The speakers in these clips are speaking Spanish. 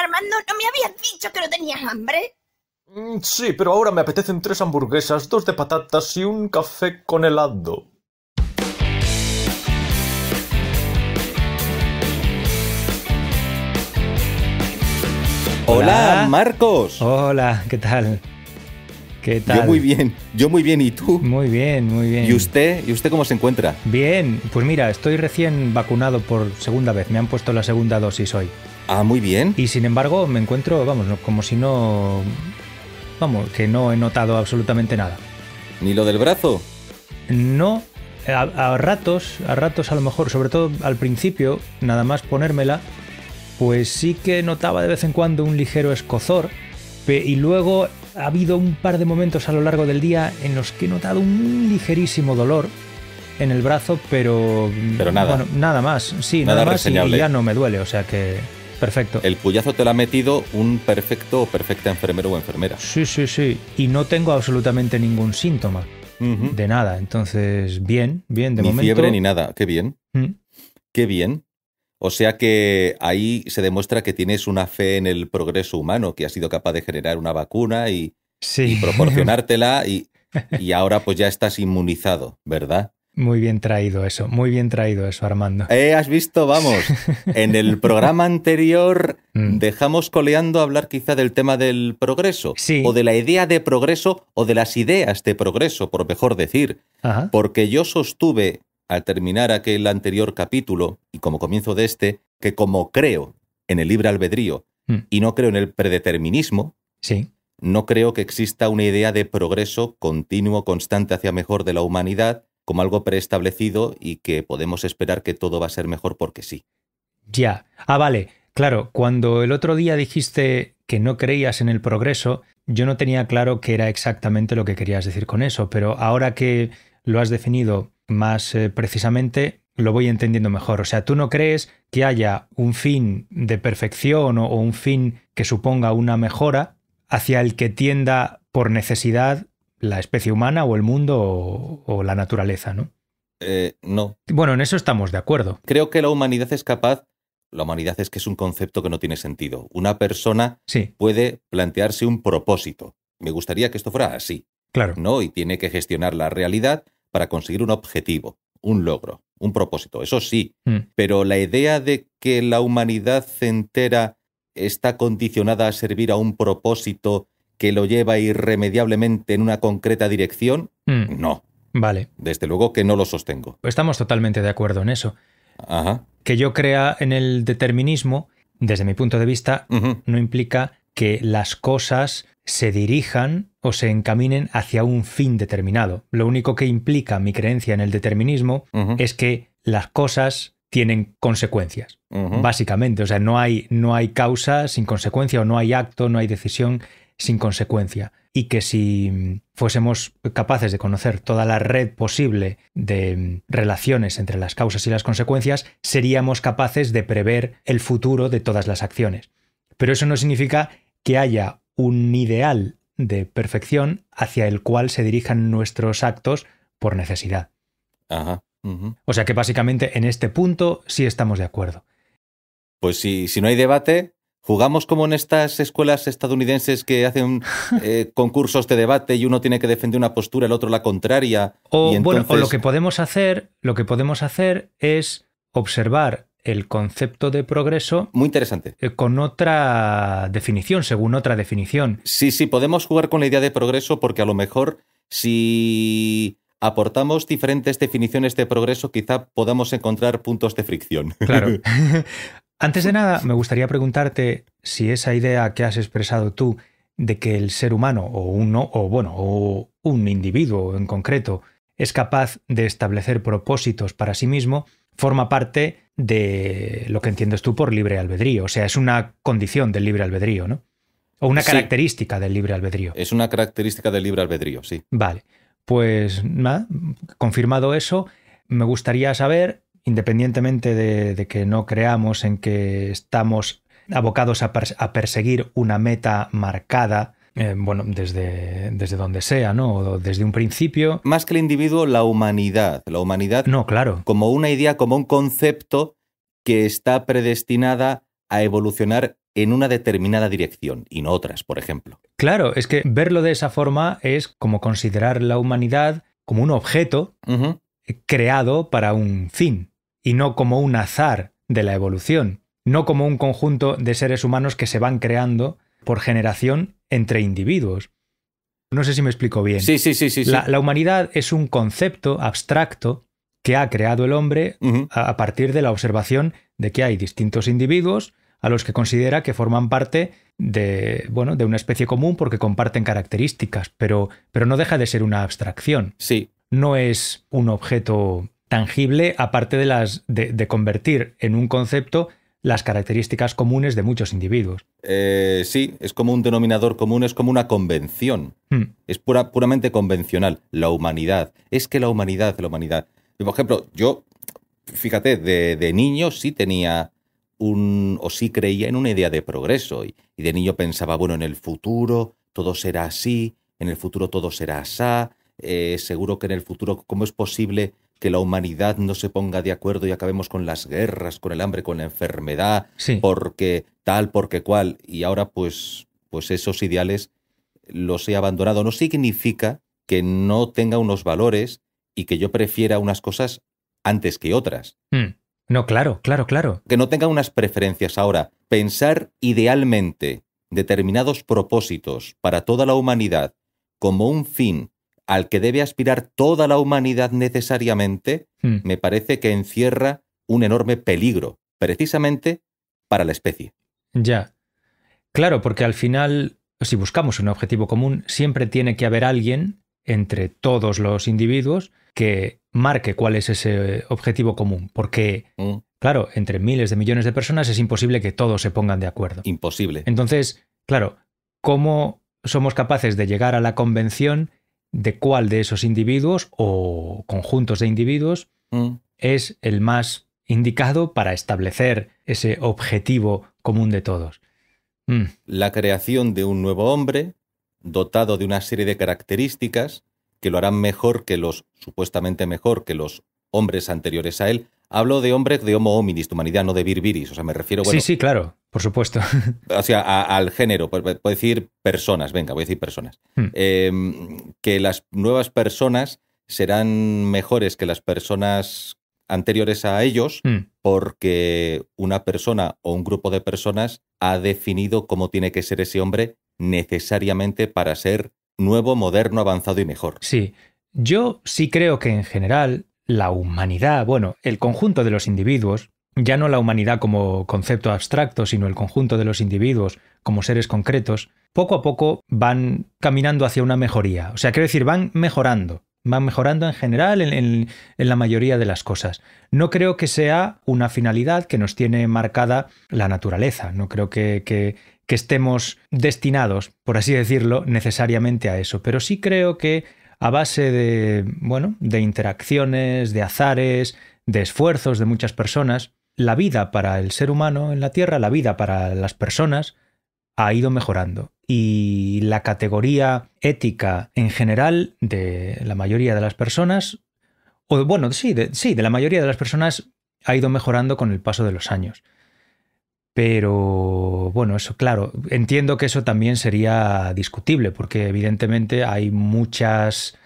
Armando, ¿no me habías dicho que no tenías hambre? Sí, pero ahora me apetecen 3 hamburguesas, 2 de patatas y un café con helado. Hola, Marcos. Hola, ¿qué tal? ¿Qué tal? Yo muy bien, ¿y tú? Muy bien, muy bien. ¿Y usted cómo se encuentra? Bien, pues mira, estoy recién vacunado por segunda vez, me han puesto la segunda dosis hoy. Ah, muy bien. Y sin embargo me encuentro, vamos, como si no... Vamos, que no he notado absolutamente nada. ¿Ni lo del brazo? No, a ratos a lo mejor, sobre todo al principio, nada más ponérmela, pues sí que notaba de vez en cuando un ligero escozor, y luego ha habido un par de momentos a lo largo del día en los que he notado un ligerísimo dolor en el brazo, pero nada. Bueno, nada más, sí, nada más y ya no me duele, o sea que perfecto. El puyazo te lo ha metido un perfecto o perfecta enfermero o enfermera. Sí, y no tengo absolutamente ningún síntoma de nada, entonces bien, de momento. Ni fiebre ni nada, qué bien. Qué bien. O sea que ahí se demuestra que tienes una fe en el progreso humano, que has sido capaz de generar una vacuna y proporcionártela y ahora pues ya estás inmunizado, ¿verdad? Muy bien traído eso, Armando. ¿Has visto? Vamos, en el programa anterior dejamos coleando hablar quizá del tema del progreso, sí. O de la idea de progreso, o de las ideas de progreso, por mejor decir. Ajá. Porque yo sostuve, al terminar aquel anterior capítulo, y como comienzo de este, que como creo en el libre albedrío y no creo en el predeterminismo, sí. No creo que exista una idea de progreso continuo, constante hacia mejor de la humanidad, como algo preestablecido y que podemos esperar que todo va a ser mejor porque sí. Ya. Ah, vale. Claro, cuando el otro día dijiste que no creías en el progreso, yo no tenía claro qué era exactamente lo que querías decir con eso, pero ahora que lo has definido más precisamente, lo voy entendiendo mejor. O sea, tú no crees que haya un fin de perfección o un fin que suponga una mejora hacia el que tienda por necesidad la especie humana o el mundo o la naturaleza, ¿no? No. Bueno, en eso estamos de acuerdo. Creo que la humanidad es capaz. La humanidad es que es un concepto que no tiene sentido. Una persona puede plantearse un propósito. Me gustaría que esto fuera así. Claro. ¿No? Y tiene que gestionar la realidad para conseguir un objetivo, un logro, un propósito. Eso sí. Pero la idea de que la humanidad entera está condicionada a servir a un propósito que lo lleva irremediablemente en una concreta dirección, no. Vale. Desde luego que no lo sostengo. Estamos totalmente de acuerdo en eso. Ajá. Que yo crea en el determinismo, desde mi punto de vista, no implica que las cosas se dirijan o se encaminen hacia un fin determinado. Lo único que implica mi creencia en el determinismo es que las cosas tienen consecuencias, básicamente. O sea, no hay causa sin consecuencia, o no hay acto, no hay decisión sin consecuencia. Y que si fuésemos capaces de conocer toda la red posible de relaciones entre las causas y las consecuencias, seríamos capaces de prever el futuro de todas las acciones. Pero eso no significa que haya un ideal de perfección hacia el cual se dirijan nuestros actos por necesidad. Ajá. O sea que básicamente en este punto sí estamos de acuerdo. Pues si no hay debate, jugamos como en estas escuelas estadounidenses que hacen concursos de debate y uno tiene que defender una postura, el otro la contraria. O, y entonces... bueno, o lo que podemos hacer es observar el concepto de progreso. Muy interesante. Con otra definición, según otra definición. Sí, podemos jugar con la idea de progreso porque a lo mejor si aportamos diferentes definiciones de progreso quizá podamos encontrar puntos de fricción. Claro. Antes de nada, me gustaría preguntarte si esa idea que has expresado tú de que el ser humano o un individuo en concreto es capaz de establecer propósitos para sí mismo forma parte de lo que entiendes tú por libre albedrío. O sea, es una condición del libre albedrío, ¿no? O una característica del libre albedrío. Es una característica del libre albedrío, sí. Vale. Pues nada, confirmado eso, me gustaría saber, independientemente de que no creamos en que estamos abocados a perseguir una meta marcada, desde donde sea, ¿no? O desde un principio. Más que el individuo, la humanidad. La humanidad no, claro. Como una idea, como un concepto que está predestinada a evolucionar en una determinada dirección y no otras, por ejemplo. Claro, es que verlo de esa forma es como considerar la humanidad como un objeto creado para un fin y no como un azar de la evolución, no como un conjunto de seres humanos que se van creando por generación entre individuos. No sé si me explico bien. Sí. La humanidad es un concepto abstracto que ha creado el hombre a partir de la observación de que hay distintos individuos a los que considera que forman parte de una especie común porque comparten características, pero no deja de ser una abstracción. Sí. No es un objeto tangible, aparte de convertir en un concepto las características comunes de muchos individuos. Sí, es como un denominador común, es como una convención. Es puramente convencional. La humanidad. Es que la humanidad. Por ejemplo, yo, fíjate, de niño sí tenía sí creía en una idea de progreso. Y de niño pensaba, bueno, en el futuro todo será así, en el futuro todo será asá. Seguro que en el futuro, ¿cómo es posible que la humanidad no se ponga de acuerdo y acabemos con las guerras, con el hambre, con la enfermedad, porque tal, porque cual? Y ahora pues esos ideales los he abandonado. No significa que no tenga unos valores y que yo prefiera unas cosas antes que otras. No, claro. Que no tenga unas preferencias. Ahora, pensar idealmente determinados propósitos para toda la humanidad como un fin al que debe aspirar toda la humanidad necesariamente, me parece que encierra un enorme peligro, precisamente para la especie. Ya. Claro, porque al final, si buscamos un objetivo común, siempre tiene que haber alguien entre todos los individuos que marque cuál es ese objetivo común. Porque, claro, entre miles de millones de personas es imposible que todos se pongan de acuerdo. Imposible. Entonces, claro, ¿cómo somos capaces de llegar a la convención de cuál de esos individuos o conjuntos de individuos es el más indicado para establecer ese objetivo común de todos? La creación de un nuevo hombre dotado de una serie de características que lo harán supuestamente mejor que los hombres anteriores a él. Hablo de hombre de Homo hominis, de humanidad, no de vir viris. O sea, me refiero... Bueno, sí, claro, por supuesto. O sea, al género. Puedo decir personas. Venga, voy a decir personas. Que las nuevas personas serán mejores que las personas anteriores a ellos porque una persona o un grupo de personas ha definido cómo tiene que ser ese hombre necesariamente para ser nuevo, moderno, avanzado y mejor. Sí. Yo sí creo que en general la humanidad, el conjunto de los individuos, ya no la humanidad como concepto abstracto, sino el conjunto de los individuos como seres concretos, poco a poco van caminando hacia una mejoría. O sea, quiero decir, van mejorando en general en la mayoría de las cosas. No creo que sea una finalidad que nos tiene marcada la naturaleza. No creo que estemos destinados, por así decirlo, necesariamente a eso. Pero sí creo que a base de interacciones, de azares, de esfuerzos de muchas personas, la vida para el ser humano en la Tierra, la vida para las personas, ha ido mejorando. Y la categoría ética en general de la mayoría de las personas, de la mayoría de las personas ha ido mejorando con el paso de los años. Pero, eso, claro, entiendo que eso también sería discutible, porque evidentemente hay muchas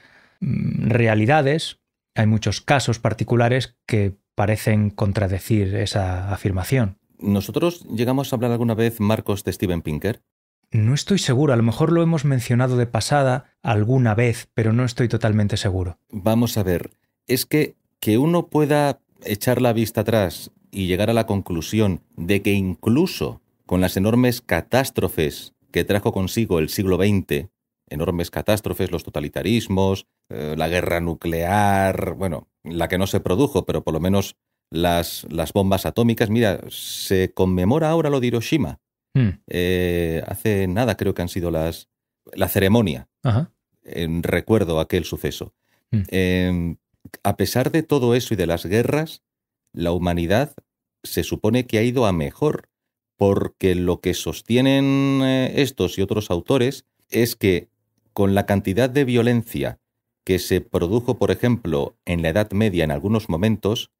realidades, hay muchos casos particulares que parecen contradecir esa afirmación. ¿Nosotros llegamos a hablar alguna vez, Marcos, de Steven Pinker? No estoy seguro, a lo mejor lo hemos mencionado de pasada alguna vez, pero no estoy totalmente seguro. Vamos a ver, es que uno pueda echar la vista atrás y llegar a la conclusión de que incluso con las enormes catástrofes que trajo consigo el siglo XX, enormes catástrofes, los totalitarismos, la guerra nuclear, la que no se produjo, pero por lo menos las bombas atómicas. Mira, se conmemora ahora lo de Hiroshima. Hace nada creo que han sido la ceremonia en recuerdo a aquel suceso. A pesar de todo eso y de las guerras, la humanidad se supone que ha ido a mejor, porque lo que sostienen estos y otros autores es que con la cantidad de violencia que se produjo, por ejemplo, en la Edad Media en algunos momentos,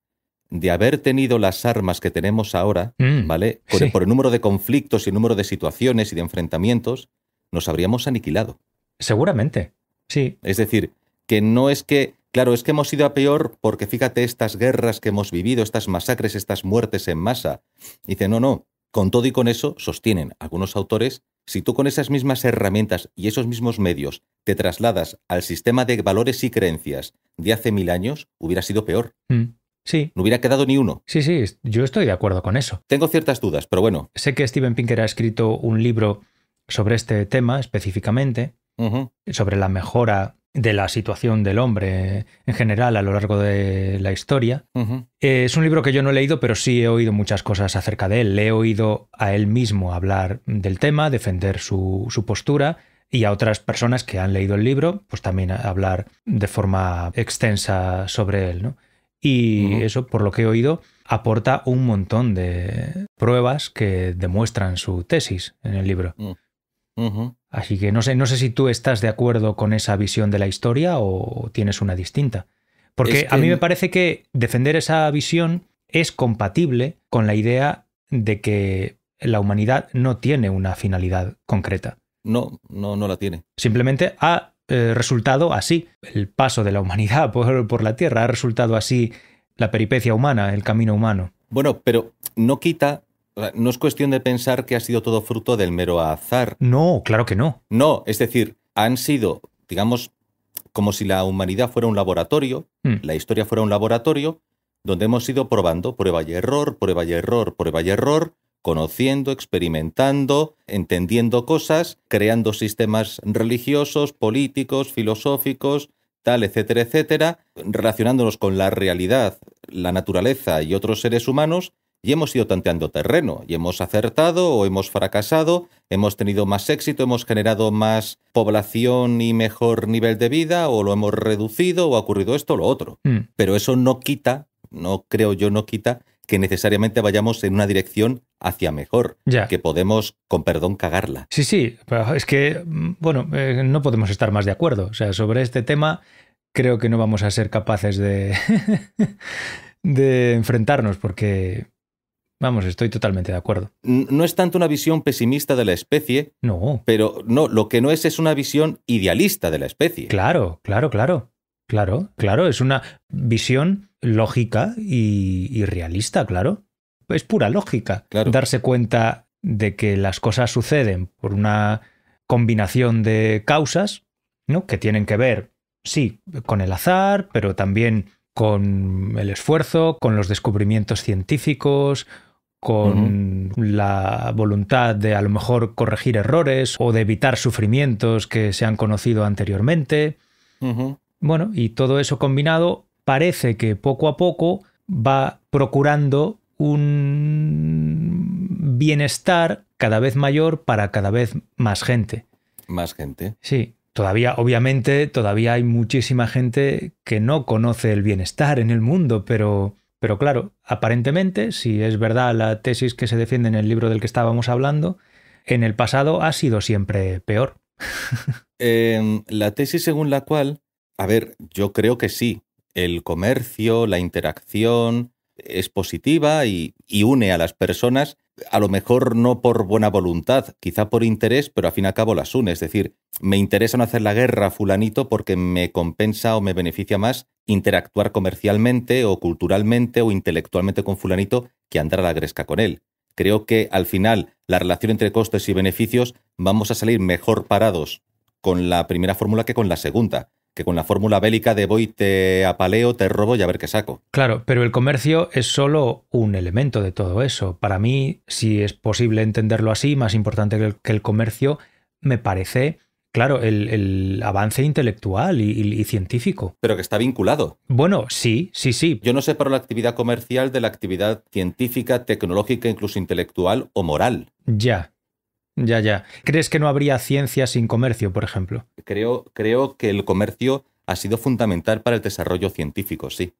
de haber tenido las armas que tenemos ahora, ¿vale? Sí. Por el número de conflictos y el número de situaciones y de enfrentamientos, nos habríamos aniquilado. Seguramente, sí. Es decir, que no es que... Claro, es que hemos ido a peor porque fíjate estas guerras que hemos vivido, estas masacres, estas muertes en masa. Dice, no, con todo y con eso, sostienen algunos autores, si tú con esas mismas herramientas y esos mismos medios te trasladas al sistema de valores y creencias de hace 1000 años, hubiera sido peor. Sí. No hubiera quedado ni uno. Sí, yo estoy de acuerdo con eso. Tengo ciertas dudas, pero bueno. Sé que Steven Pinker ha escrito un libro sobre este tema específicamente, sobre la mejora de la situación del hombre en general a lo largo de la historia. Es un libro que yo no he leído, pero sí he oído muchas cosas acerca de él. Le he oído a él mismo hablar del tema, defender su postura, y a otras personas que han leído el libro, pues también hablar de forma extensa sobre él, ¿no? Y eso, por lo que he oído, aporta un montón de pruebas que demuestran su tesis en el libro. Así que no sé si tú estás de acuerdo con esa visión de la historia o tienes una distinta. Porque a mí me parece que defender esa visión es compatible con la idea de que la humanidad no tiene una finalidad concreta. No la tiene. Simplemente ha resultado así. El paso de la humanidad por la Tierra ha resultado así, la peripecia humana, el camino humano. Bueno, pero no quita... No es cuestión de pensar que ha sido todo fruto del mero azar. No, claro que no. No, es decir, han sido, digamos, como si la humanidad fuera un laboratorio, la historia fuera un laboratorio, donde hemos ido probando prueba y error, prueba y error, prueba y error, conociendo, experimentando, entendiendo cosas, creando sistemas religiosos, políticos, filosóficos, tal, etcétera, etcétera, relacionándonos con la realidad, la naturaleza y otros seres humanos. Y hemos ido tanteando terreno, y hemos acertado o hemos fracasado, hemos tenido más éxito, hemos generado más población y mejor nivel de vida, o lo hemos reducido, o ha ocurrido esto o lo otro. Pero eso no quita, no quita que necesariamente vayamos en una dirección hacia mejor, que podemos, con perdón, cagarla. Sí, pero es que, bueno, no podemos estar más de acuerdo. O sea, sobre este tema creo que no vamos a ser capaces de, de enfrentarnos porque... Vamos, estoy totalmente de acuerdo. No es tanto una visión pesimista de la especie, pero no, lo que no es una visión idealista de la especie. Claro, es una visión lógica y realista, claro. Es pura lógica. Claro. Darse cuenta de que las cosas suceden por una combinación de causas, ¿no? Que tienen que ver, sí, con el azar, pero también con el esfuerzo, con los descubrimientos científicos, con la voluntad de a lo mejor corregir errores o de evitar sufrimientos que se han conocido anteriormente. Bueno, y todo eso combinado parece que poco a poco va procurando un bienestar cada vez mayor para cada vez más gente. Más gente. Sí. Obviamente, hay muchísima gente que no conoce el bienestar en el mundo, pero claro, aparentemente, si es verdad la tesis que se defiende en el libro del que estábamos hablando, en el pasado ha sido siempre peor. La tesis según la cual, a ver, yo creo que sí, el comercio, la interacción es positiva y une a las personas, a lo mejor no por buena voluntad, quizá por interés, pero al fin y al cabo las une. Es decir, me interesa no hacer la guerra a fulanito porque me compensa o me beneficia más interactuar comercialmente o culturalmente o intelectualmente con fulanito que andar a la gresca con él. Creo que al final la relación entre costes y beneficios vamos a salir mejor parados con la primera fórmula que con la segunda, que con la fórmula bélica de voy, te apaleo, te robo y a ver qué saco. Claro, pero el comercio es solo un elemento de todo eso. Para mí, si es posible entenderlo así, más importante que el comercio, me parece, claro, el avance intelectual y científico. Pero que está vinculado. Bueno, sí. Yo no separo la actividad comercial de la actividad científica, tecnológica, incluso intelectual o moral. Ya. ¿Crees que no habría ciencia sin comercio, por ejemplo? Creo que el comercio ha sido fundamental para el desarrollo científico, sí.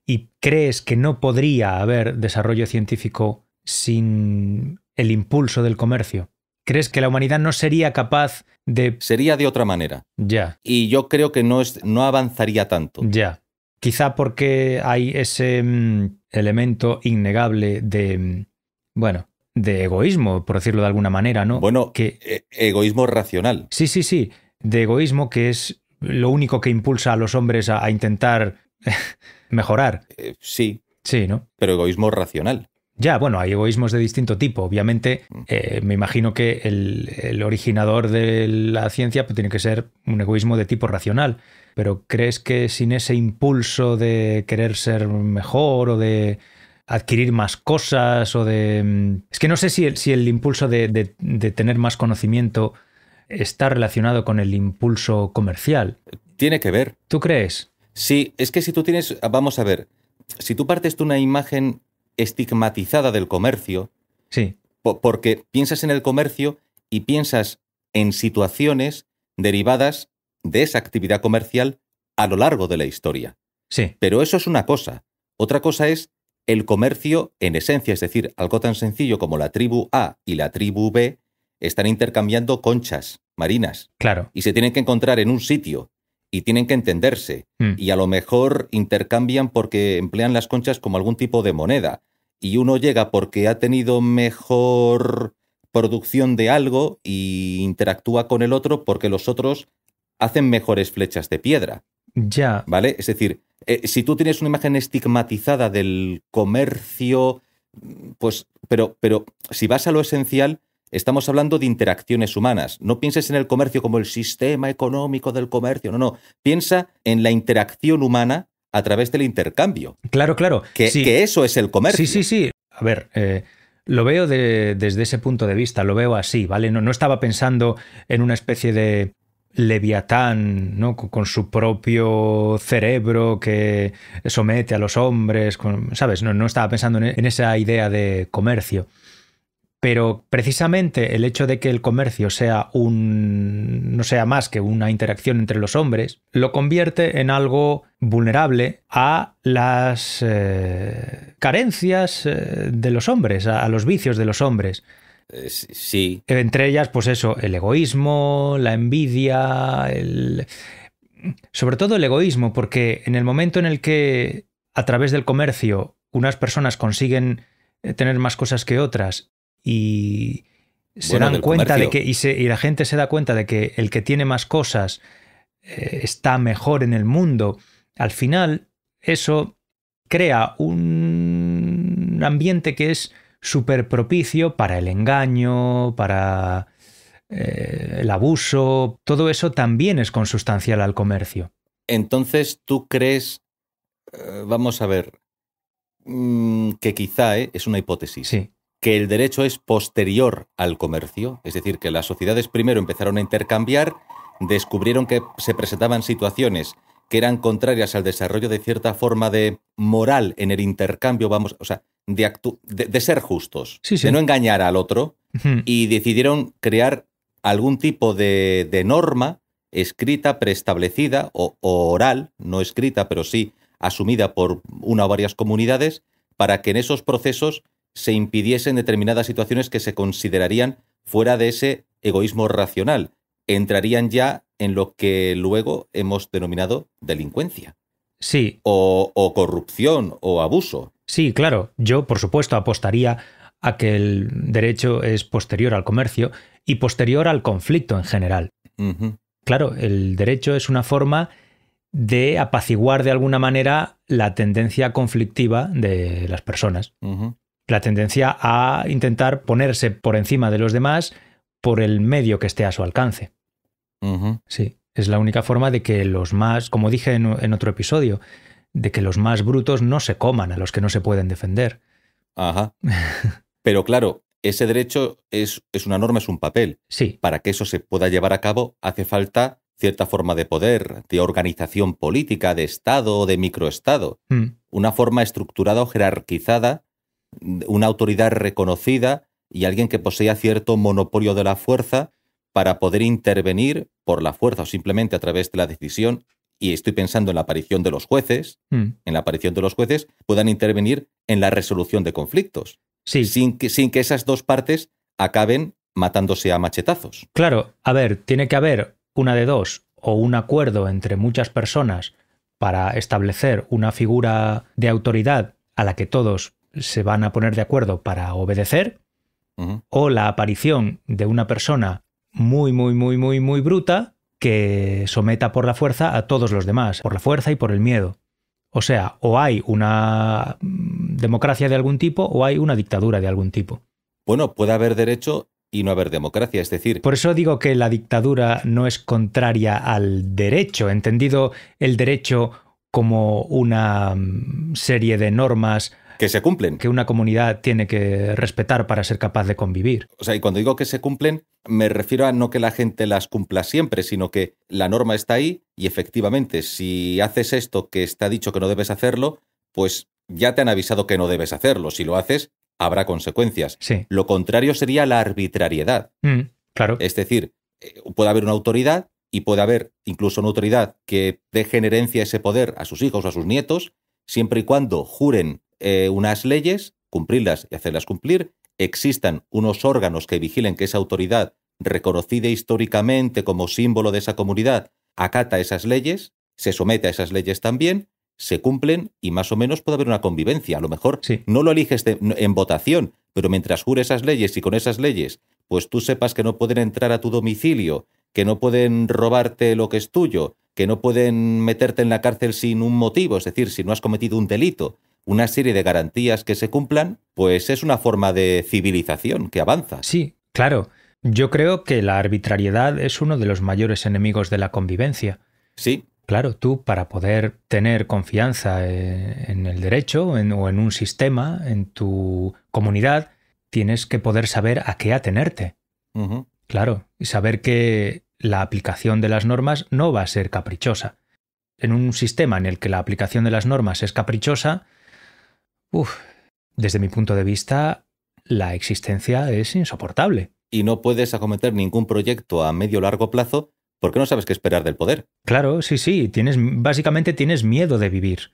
¿Y crees que no podría haber desarrollo científico sin el impulso del comercio? ¿Crees que la humanidad no sería capaz de...? Sería de otra manera. Ya. Y yo creo que no avanzaría tanto. Ya. Quizá porque hay ese elemento innegable de, bueno, de egoísmo, por decirlo de alguna manera, ¿no? Bueno, egoísmo racional. Sí, de egoísmo, que es lo único que impulsa a los hombres a intentar mejorar. Sí, ¿no? Pero egoísmo racional. Ya, bueno, hay egoísmos de distinto tipo. Obviamente, me imagino que el originador de la ciencia pues, tiene que ser un egoísmo de tipo racional. Pero ¿crees que sin ese impulso de querer ser mejor o de adquirir más cosas o de... Es que no sé si el impulso de tener más conocimiento está relacionado con el impulso comercial. Tiene que ver. ¿Tú crees? Sí, es que si tú tienes... Vamos a ver. Si tú partes de una imagen estigmatizada del comercio, sí, porque piensas en el comercio y piensas en situaciones derivadas de esa actividad comercial a lo largo de la historia. Sí. Pero eso es una cosa. Otra cosa es el comercio en esencia, es decir, algo tan sencillo como la tribu A y la tribu B están intercambiando conchas marinas. Claro. Y se tienen que encontrar en un sitio y tienen que entenderse. Y a lo mejor intercambian porque emplean las conchas como algún tipo de moneda. Y uno llega porque ha tenido mejor producción de algo y interactúa con el otro porque los otros hacen mejores flechas de piedra. Ya. ¿Vale? Es decir, si tú tienes una imagen estigmatizada del comercio, pues, pero si vas a lo esencial, estamos hablando de interacciones humanas. No pienses en el comercio como el sistema económico del comercio. No. Piensa en la interacción humana a través del intercambio. Claro. Que eso es el comercio. Sí. A ver, lo veo desde ese punto de vista, lo veo así, ¿vale? No estaba pensando en una especie de Leviatán, ¿no? Con su propio cerebro que somete a los hombres, ¿sabes? No estaba pensando en esa idea de comercio. Pero precisamente el hecho de que el comercio no sea más que una interacción entre los hombres, lo convierte en algo vulnerable a las carencias de los hombres, a los vicios de los hombres. Sí. Entre ellas, pues eso, el egoísmo, la envidia, sobre todo el egoísmo, porque en el momento en el que a través del comercio unas personas consiguen tener más cosas que otras y se dan cuenta de que y la gente se da cuenta de que el que tiene más cosas está mejor en el mundo, al final eso crea un ambiente que es súper propicio para el engaño, para el abuso. Todo eso también es consustancial al comercio. Entonces, ¿tú crees, vamos a ver, que quizá es una hipótesis, sí, que el derecho es posterior al comercio? Es decir, que las sociedades primero empezaron a intercambiar, descubrieron que se presentaban situaciones que eran contrarias al desarrollo de cierta forma de moral en el intercambio, de ser justos, de no engañar al otro, y decidieron crear algún tipo de norma escrita, preestablecida o oral, no escrita, pero sí asumida por una o varias comunidades, para que en esos procesos se impidiesen determinadas situaciones que se considerarían fuera de ese egoísmo racional. Entrarían ya en lo que luego hemos denominado delincuencia. Sí. O corrupción o abuso. Sí, claro. Yo, por supuesto, apostaría a que el derecho es posterior al comercio y posterior al conflicto en general. Uh-huh. Claro, el derecho es una forma de apaciguar de alguna manera la tendencia conflictiva de las personas. Uh-huh. La tendencia a intentar ponerse por encima de los demás por el medio que esté a su alcance. Uh-huh. Sí, es la única forma de que los más, como dije en otro episodio, de que los más brutos no se coman a los que no se pueden defender. Ajá. Pero claro, ese derecho es una norma, es un papel. Sí. Para que eso se pueda llevar a cabo hace falta cierta forma de poder, de organización política, de Estado o de microestado. Una forma estructurada o jerarquizada, una autoridad reconocida y alguien que posea cierto monopolio de la fuerza para poder intervenir por la fuerza o simplemente a través de la decisión. Y estoy pensando en la aparición de los jueces, puedan intervenir en la resolución de conflictos. Sí. Sin que esas dos partes acaben matándose a machetazos. Claro, a ver, tiene que haber una de dos, o un acuerdo entre muchas personas para establecer una figura de autoridad a la que todos se van a poner de acuerdo para obedecer, o la aparición de una persona muy, muy, muy, muy, muy bruta que someta por la fuerza a todos los demás, por la fuerza y por el miedo. O sea, o hay una democracia de algún tipo o hay una dictadura de algún tipo. Bueno, puede haber derecho y no haber democracia, es decir... Por eso digo que la dictadura no es contraria al derecho, entendido el derecho como una serie de normas que se cumplen. Que una comunidad tiene que respetar para ser capaz de convivir. O sea, y cuando digo que se cumplen, me refiero a no que la gente las cumpla siempre, sino que la norma está ahí y efectivamente, si haces esto que está dicho que no debes hacerlo, pues ya te han avisado que no debes hacerlo. Si lo haces, habrá consecuencias. Sí. Lo contrario sería la arbitrariedad. Claro. Es decir, puede haber una autoridad y puede haber incluso una autoridad que deje en herencia ese poder a sus hijos o a sus nietos, siempre y cuando juren unas leyes, cumplirlas y hacerlas cumplir, existan unos órganos que vigilen que esa autoridad, reconocida históricamente como símbolo de esa comunidad, acata esas leyes, se somete a esas leyes también, se cumplen y más o menos puede haber una convivencia. A lo mejor no lo eliges en votación, pero mientras jure esas leyes y con esas leyes, pues tú sepas que no pueden entrar a tu domicilio, que no pueden robarte lo que es tuyo, que no pueden meterte en la cárcel sin un motivo, es decir, si no has cometido un delito, una serie de garantías que se cumplan, pues es una forma de civilización que avanza. Sí, claro. Yo creo que la arbitrariedad es uno de los mayores enemigos de la convivencia. Sí. Claro, tú para poder tener confianza en el derecho o en un sistema, en tu comunidad, tienes que poder saber a qué atenerte. Claro, y saber que la aplicación de las normas no va a ser caprichosa. En un sistema en el que la aplicación de las normas es caprichosa, desde mi punto de vista, la existencia es insoportable. Y no puedes acometer ningún proyecto a medio o largo plazo porque no sabes qué esperar del poder. Claro, sí, básicamente tienes miedo de vivir.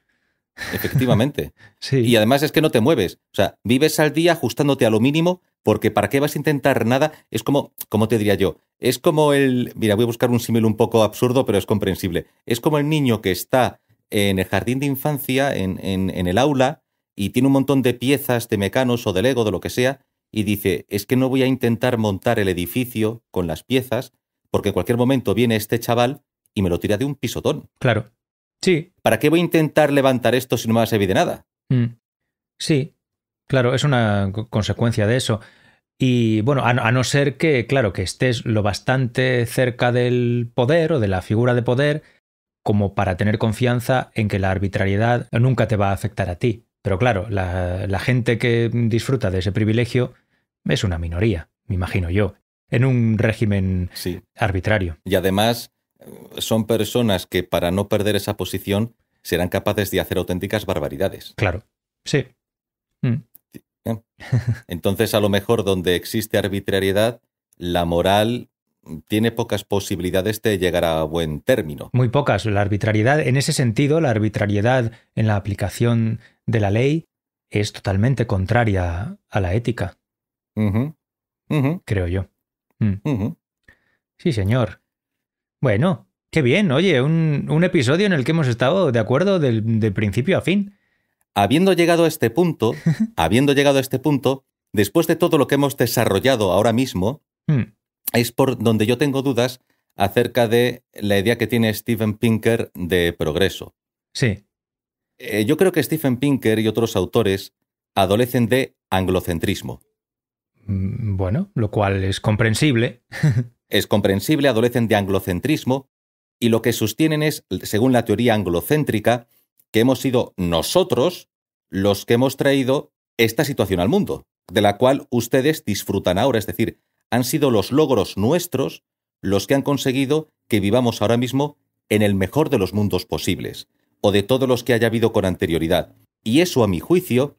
Efectivamente. Sí. Y además es que no te mueves. O sea, vives al día ajustándote a lo mínimo porque ¿para qué vas a intentar nada? Es como, ¿cómo te diría yo? Es como mira, voy a buscar un símil un poco absurdo, pero es comprensible. Es como el niño que está en el jardín de infancia, en el aula, y tiene un montón de piezas de mecanos o de Lego, de lo que sea, y dice, es que no voy a intentar montar el edificio con las piezas, porque en cualquier momento viene este chaval y me lo tira de un pisotón. Claro. Sí. ¿Para qué voy a intentar levantar esto si no me va a servir de nada? Sí, claro, es una consecuencia de eso. Y bueno, a no ser que, claro, que estés lo bastante cerca del poder o de la figura de poder como para tener confianza en que la arbitrariedad nunca te va a afectar a ti. Pero claro, la gente que disfruta de ese privilegio es una minoría, me imagino yo, en un régimen arbitrario. Y además son personas que para no perder esa posición serán capaces de hacer auténticas barbaridades. Claro, sí. Entonces, a lo mejor donde existe arbitrariedad, la moral tiene pocas posibilidades de llegar a buen término. Muy pocas. La arbitrariedad, en ese sentido, la arbitrariedad en la aplicación de la ley es totalmente contraria a la ética. Creo yo. Sí, señor. Bueno, qué bien. Oye, un episodio en el que hemos estado de acuerdo de principio a fin. Habiendo llegado a este punto, después de todo lo que hemos desarrollado ahora mismo, es por donde yo tengo dudas acerca de la idea que tiene Steven Pinker de progreso. Sí. Yo creo que Steven Pinker y otros autores adolecen de anglocentrismo. Bueno, lo cual es comprensible. Es comprensible, adolecen de anglocentrismo, y lo que sostienen es, según la teoría anglocéntrica, que hemos sido nosotros los que hemos traído esta situación al mundo, de la cual ustedes disfrutan ahora. Es decir, han sido los logros nuestros los que han conseguido que vivamos ahora mismo en el mejor de los mundos posibles, o de todos los que haya habido con anterioridad. Y eso, a mi juicio,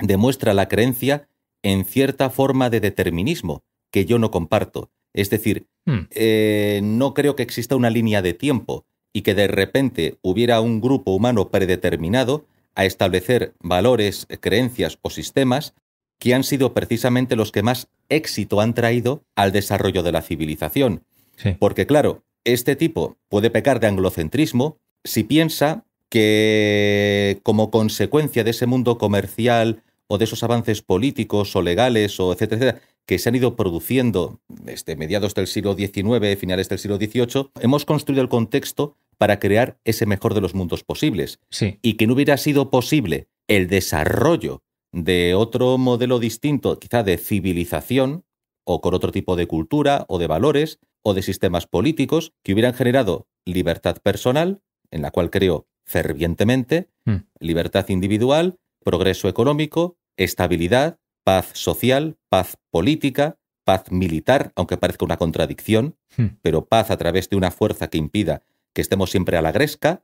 demuestra la creencia en cierta forma de determinismo, que yo no comparto. Es decir, no creo que exista una línea de tiempo y que de repente hubiera un grupo humano predeterminado a establecer valores, creencias o sistemas que han sido precisamente los que más éxito han traído al desarrollo de la civilización. Sí. Porque claro, este tipo puede pecar de anglocentrismo si piensa que como consecuencia de ese mundo comercial o de esos avances políticos o legales o etcétera, etcétera, que se han ido produciendo desde mediados del siglo XIX, finales del siglo XVIII, hemos construido el contexto para crear ese mejor de los mundos posibles. Sí. Y que no hubiera sido posible el desarrollo de otro modelo distinto, quizá de civilización, o con otro tipo de cultura, o de valores, o de sistemas políticos, que hubieran generado libertad personal, en la cual creo fervientemente, libertad individual, progreso económico, estabilidad, paz social, paz política, paz militar, aunque parezca una contradicción, pero paz a través de una fuerza que impida que estemos siempre a la gresca,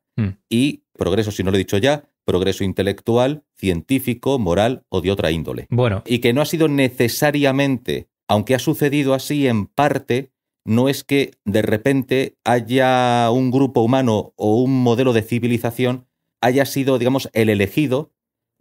y progreso, si no lo he dicho ya, progreso intelectual, científico, moral o de otra índole. Bueno. Y que no ha sido necesariamente, aunque ha sucedido así en parte, no es que de repente haya un grupo humano o un modelo de civilización haya sido, digamos, el elegido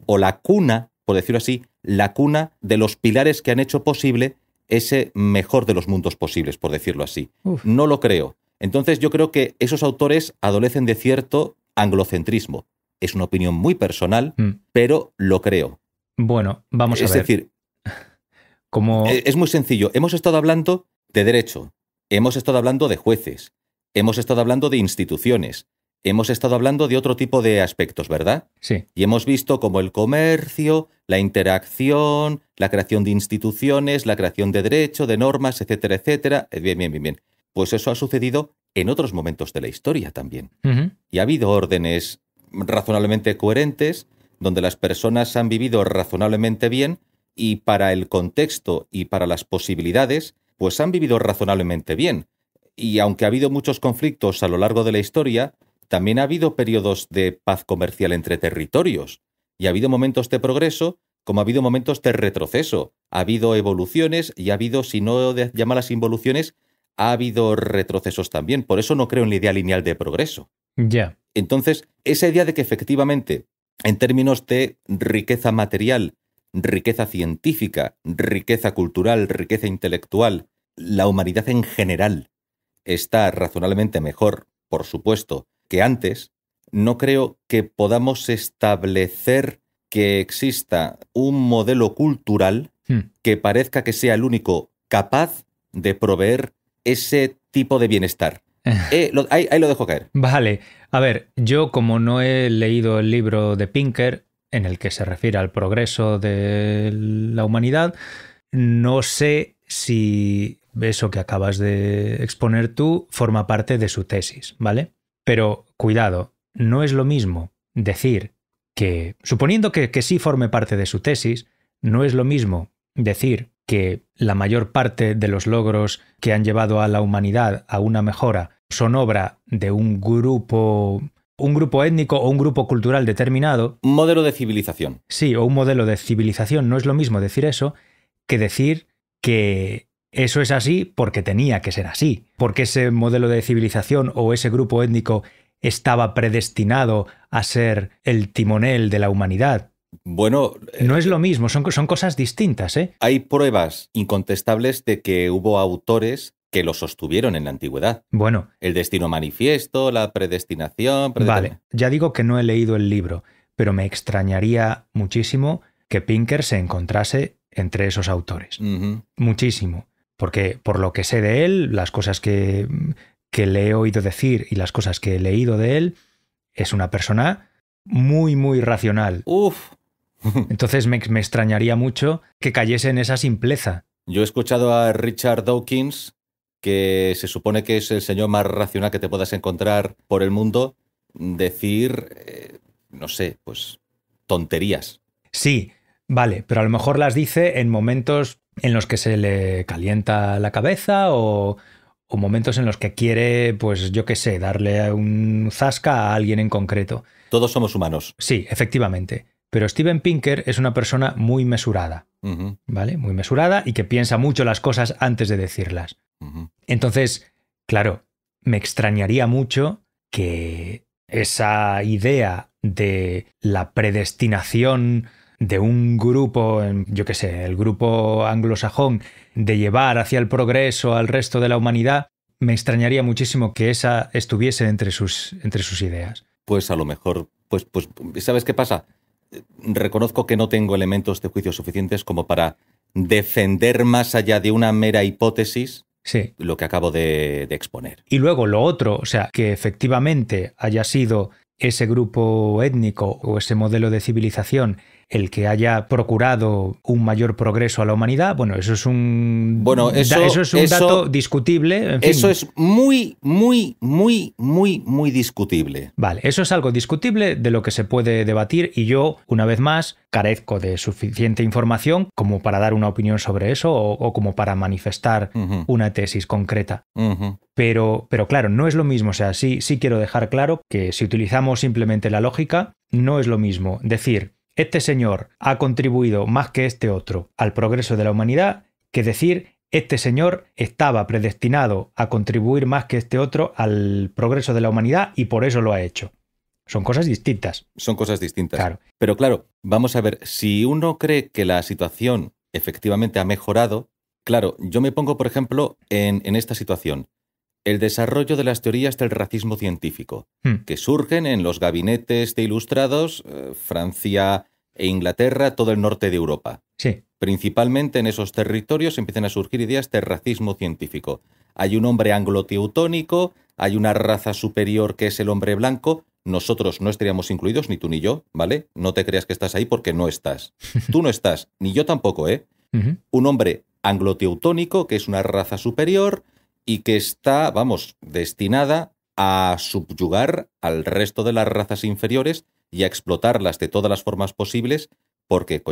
o la cuna, por decirlo así, la cuna de los pilares que han hecho posible ese mejor de los mundos posibles, por decirlo así. Uf. No lo creo. Entonces yo creo que esos autores adolecen de cierto anglocentrismo. Es una opinión muy personal, pero lo creo. Bueno, vamos a ver. Es decir, como... es muy sencillo. Hemos estado hablando de derecho, hemos estado hablando de jueces, hemos estado hablando de instituciones, hemos estado hablando de otro tipo de aspectos, ¿verdad? Sí. Y hemos visto como el comercio, la interacción, la creación de instituciones, la creación de derecho, de normas, etcétera, etcétera. Bien. Pues eso ha sucedido en otros momentos de la historia también. Y ha habido órdenes razonablemente coherentes, donde las personas han vivido razonablemente bien y para el contexto y para las posibilidades, pues han vivido razonablemente bien. Y aunque ha habido muchos conflictos a lo largo de la historia, también ha habido periodos de paz comercial entre territorios. Y ha habido momentos de progreso, como ha habido momentos de retroceso. Ha habido evoluciones y ha habido, si no llamarlas involuciones, ha habido retrocesos también. Por eso no creo en la idea lineal de progreso. Ya. Entonces, esa idea de que efectivamente, en términos de riqueza material, riqueza científica, riqueza cultural, riqueza intelectual, la humanidad en general está razonablemente mejor, por supuesto, que antes, no creo que podamos establecer que exista un modelo cultural que parezca que sea el único capaz de proveer ese tipo de bienestar. Ahí lo dejo caer. Vale. A ver, yo como no he leído el libro de Pinker, en el que se refiere al progreso de la humanidad, no sé si eso que acabas de exponer tú forma parte de su tesis, ¿vale? Pero cuidado, no es lo mismo decir que, suponiendo que sí forme parte de su tesis, no es lo mismo decir que la mayor parte de los logros que han llevado a la humanidad a una mejora son obra de un grupo étnico o un grupo cultural determinado. Un modelo de civilización. Sí, o un modelo de civilización. No es lo mismo decir eso que decir que eso es así porque tenía que ser así, porque ese modelo de civilización o ese grupo étnico estaba predestinado a ser el timonel de la humanidad. Bueno, no es lo mismo, son cosas distintas, ¿eh? Hay pruebas incontestables de que hubo autores que lo sostuvieron en la antigüedad. Bueno. El destino manifiesto, la predestinación... Vale, ya digo que no he leído el libro, pero me extrañaría muchísimo que Pinker se encontrase entre esos autores. Muchísimo. Porque por lo que sé de él, las cosas que le he oído decir y las cosas que he leído de él, es una persona muy, muy racional. ¡Uf! Entonces me extrañaría mucho que cayese en esa simpleza. Yo he escuchado a Richard Dawkins, que se supone que es el señor más racional que te puedas encontrar por el mundo, decir, no sé, pues tonterías. Sí, vale, pero a lo mejor las dice en momentos en los que se le calienta la cabeza o momentos en los que quiere, pues yo qué sé, darle un zasca a alguien en concreto. Todos somos humanos. Sí, efectivamente. Pero Steven Pinker es una persona muy mesurada, ¿vale? Muy mesurada y que piensa mucho las cosas antes de decirlas. Entonces, claro, me extrañaría mucho que esa idea de la predestinación de un grupo, yo qué sé, el grupo anglosajón, de llevar hacia el progreso al resto de la humanidad, me extrañaría muchísimo que esa estuviese entre sus ideas. Pues a lo mejor, pues, ¿sabes qué pasa? Reconozco que no tengo elementos de juicio suficientes como para defender más allá de una mera hipótesis lo que acabo de exponer. Y luego lo otro, o sea, que efectivamente haya sido ese grupo étnico o ese modelo de civilización el que haya procurado un mayor progreso a la humanidad, bueno, eso es un dato discutible. En fin. Eso es muy discutible. Vale, eso es algo discutible de lo que se puede debatir y yo, una vez más, carezco de suficiente información como para dar una opinión sobre eso o como para manifestar una tesis concreta. Pero claro, no es lo mismo, o sea, sí quiero dejar claro que si utilizamos simplemente la lógica, no es lo mismo decir este señor ha contribuido más que este otro al progreso de la humanidad que decir este señor estaba predestinado a contribuir más que este otro al progreso de la humanidad y por eso lo ha hecho. Son cosas distintas. Son cosas distintas. Claro. Pero claro, vamos a ver, si uno cree que la situación efectivamente ha mejorado, claro, yo me pongo, por ejemplo, en esta situación. El desarrollo de las teorías del racismo científico, que surgen en los gabinetes de ilustrados, Francia e Inglaterra, todo el norte de Europa. Sí. Principalmente en esos territorios empiezan a surgir ideas de racismo científico. Hay un hombre anglo-teutónico, hay una raza superior que es el hombre blanco. Nosotros no estaríamos incluidos, ni tú ni yo, ¿vale? No te creas que estás ahí porque no estás. Tú no estás, ni yo tampoco, ¿eh? Un hombre anglo-teutónico, que es una raza superior y que está, destinada a subyugar al resto de las razas inferiores y a explotarlas de todas las formas posibles porque,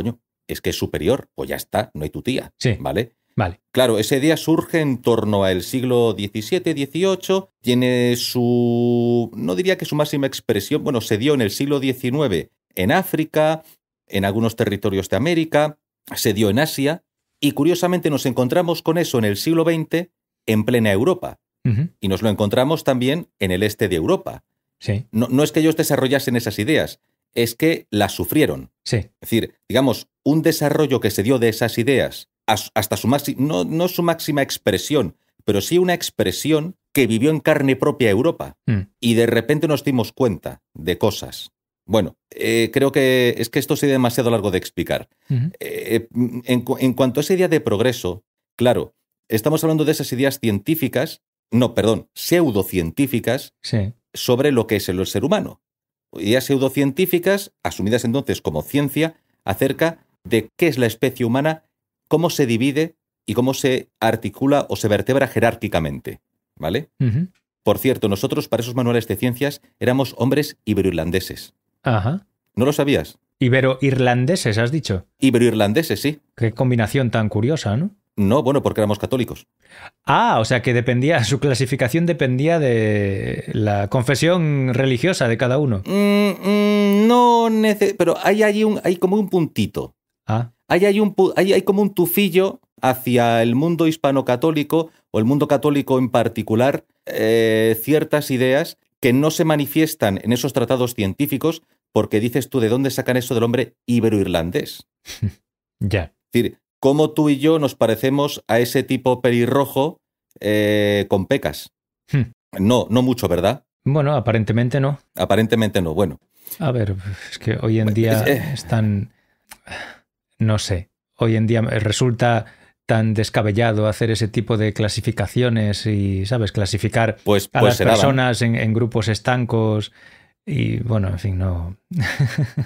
es que es superior, pues ya está, no hay tu tía, sí. ¿vale? Vale. Claro, esa idea surge en torno al siglo XVII, XVIII, tiene no diría que su máxima expresión, se dio en el siglo XIX en África, en algunos territorios de América, se dio en Asia, y curiosamente nos encontramos con eso en el siglo XX en plena Europa. Y nos lo encontramos también en el este de Europa. Sí. No es que ellos desarrollasen esas ideas, es que las sufrieron. Sí. Es decir, digamos, un desarrollo que se dio de esas ideas hasta su máxima, no su máxima expresión, pero sí una expresión que vivió en carne propia Europa. Y de repente nos dimos cuenta de cosas. Bueno, creo que es que esto sería demasiado largo de explicar. En cuanto a esa idea de progreso, claro, estamos hablando de esas ideas pseudocientíficas sobre lo que es el ser humano. Ideas pseudocientíficas, asumidas entonces como ciencia, acerca de qué es la especie humana, cómo se divide y cómo se articula o se vertebra jerárquicamente, ¿vale? Por cierto, nosotros para esos manuales de ciencias éramos hombres iberoirlandeses. Ajá. ¿No lo sabías? Iberoirlandeses, has dicho. Iberoirlandeses, sí. Qué combinación tan curiosa, ¿no? No, porque éramos católicos. O sea que su clasificación dependía de la confesión religiosa de cada uno. Pero hay como un puntito. Hay como un tufillo hacia el mundo hispano-católico o el mundo católico en particular, ciertas ideas que no se manifiestan en esos tratados científicos porque dices tú, ¿de dónde sacan eso del hombre iberoirlandés? Ya. Es decir, cómo tú y yo nos parecemos a ese tipo pelirrojo con pecas. No mucho, ¿verdad? Bueno, aparentemente no. Aparentemente no, bueno. A ver, es que hoy en día están... No sé, hoy en día resulta tan descabellado hacer ese tipo de clasificaciones y, ¿sabes? Clasificar a las personas en grupos estancos y, bueno, en fin, no...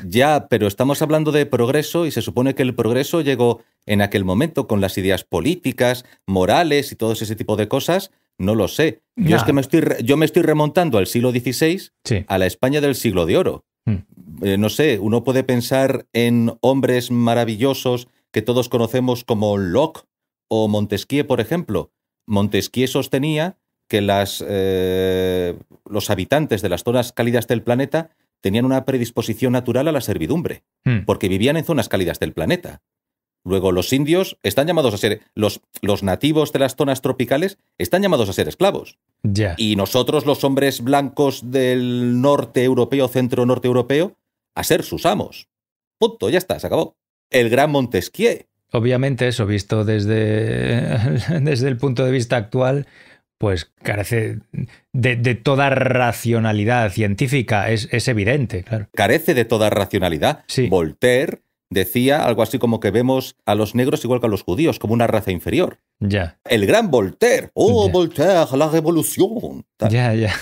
Ya, pero estamos hablando de progreso y se supone que el progreso llegó en aquel momento con las ideas políticas, morales y todo ese tipo de cosas. No lo sé. Yo me estoy remontando al siglo XVI, sí, a la España del siglo de oro. No sé, uno puede pensar en hombres maravillosos que todos conocemos como Locke o Montesquieu, por ejemplo. Montesquieu sostenía que los habitantes de las zonas cálidas del planeta tenían una predisposición natural a la servidumbre, porque vivían en zonas cálidas del planeta. Luego, los indios están llamados a ser... Los nativos de las zonas tropicales están llamados a ser esclavos. Yeah. Y nosotros, los hombres blancos del norte europeo, centro-norte europeo, a ser sus amos. Punto, ya está, se acabó. El gran Montesquieu. Obviamente eso, visto desde el punto de vista actual, pues carece de toda racionalidad científica, es evidente, claro. Carece de toda racionalidad. Sí. Voltaire decía algo así como que vemos a los negros igual que a los judíos, como una raza inferior. Ya. El gran Voltaire. ¡Oh, Ya. Voltaire, la revolución! Tal. Ya.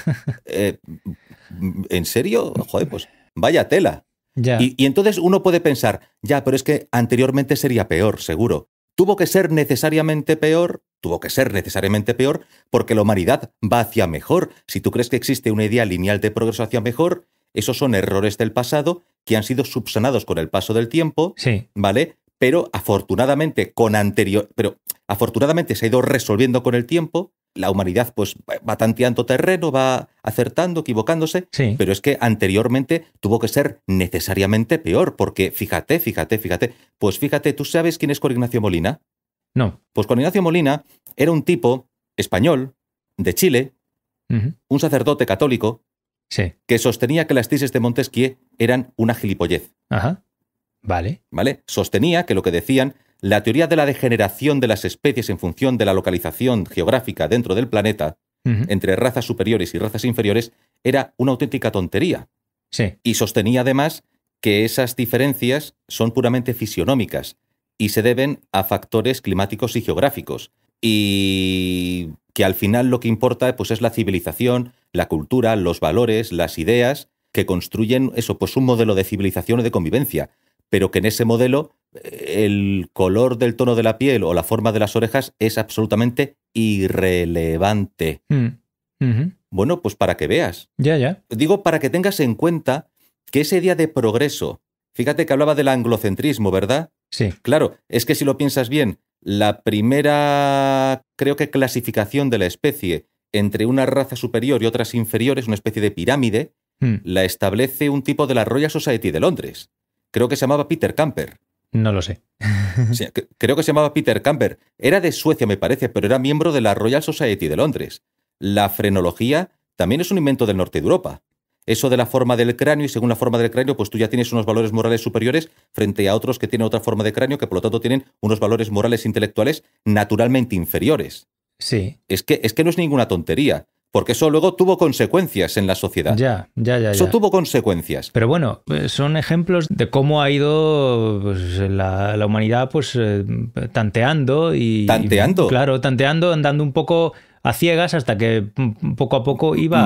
¿En serio? Joder, pues vaya tela. Ya. Y entonces uno puede pensar, ya, pero es que anteriormente sería peor, seguro. Tuvo que ser necesariamente peor porque la humanidad va hacia mejor. Si tú crees que existe una idea lineal de progreso hacia mejor, esos son errores del pasado que han sido subsanados con el paso del tiempo, Sí. ¿vale? Pero afortunadamente se ha ido resolviendo con el tiempo. La humanidad pues va tanteando terreno, va acertando, equivocándose, Sí. pero es que anteriormente tuvo que ser necesariamente peor, porque fíjate, ¿tú sabes quién es Juan Ignacio Molina? No. Pues Juan Ignacio Molina era un tipo español, de Chile, Ujú. un sacerdote católico, Sí. que sostenía que las tesis de Montesquieu eran una gilipollez, Ajá. Vale. ¿vale? Sostenía que lo que decían, la teoría de la degeneración de las especies en función de la localización geográfica dentro del planeta, Ujú. entre razas superiores y razas inferiores, era una auténtica tontería. Sí. Y sostenía además que esas diferencias son puramente fisionómicas y se deben a factores climáticos y geográficos. Y que al final lo que importa pues, es la civilización, la cultura, los valores, las ideas que construyen eso, pues un modelo de civilización o de convivencia. Pero que en ese modelo el color del tono de la piel o la forma de las orejas es absolutamente irrelevante. Ujú. Bueno, pues para que veas. Ya. Digo, para que tengas en cuenta que ese idea de progreso, fíjate que hablaba del anglocentrismo, ¿verdad? Sí. Claro, es que si lo piensas bien, la primera, creo que clasificación de la especie entre una raza superior y otras inferiores, una especie de pirámide, la establece un tipo de la Royal Society de Londres. Creo que se llamaba Peter Camper. No lo sé. Sí, creo que se llamaba Peter Camper. Era de Suecia, me parece, pero era miembro de la Royal Society de Londres. La frenología también es un invento del norte de Europa. Eso de la forma del cráneo, y según la forma del cráneo, pues tú ya tienes unos valores morales superiores frente a otros que tienen otra forma de cráneo, que por lo tanto tienen unos valores morales intelectuales naturalmente inferiores. Sí. Es que no es ninguna tontería, porque eso luego tuvo consecuencias en la sociedad. Ya. Eso tuvo consecuencias. Pero bueno, son ejemplos de cómo ha ido pues, la humanidad pues tanteando y... ¿Tanteando? Claro, tanteando, andando un poco a ciegas hasta que poco a poco iba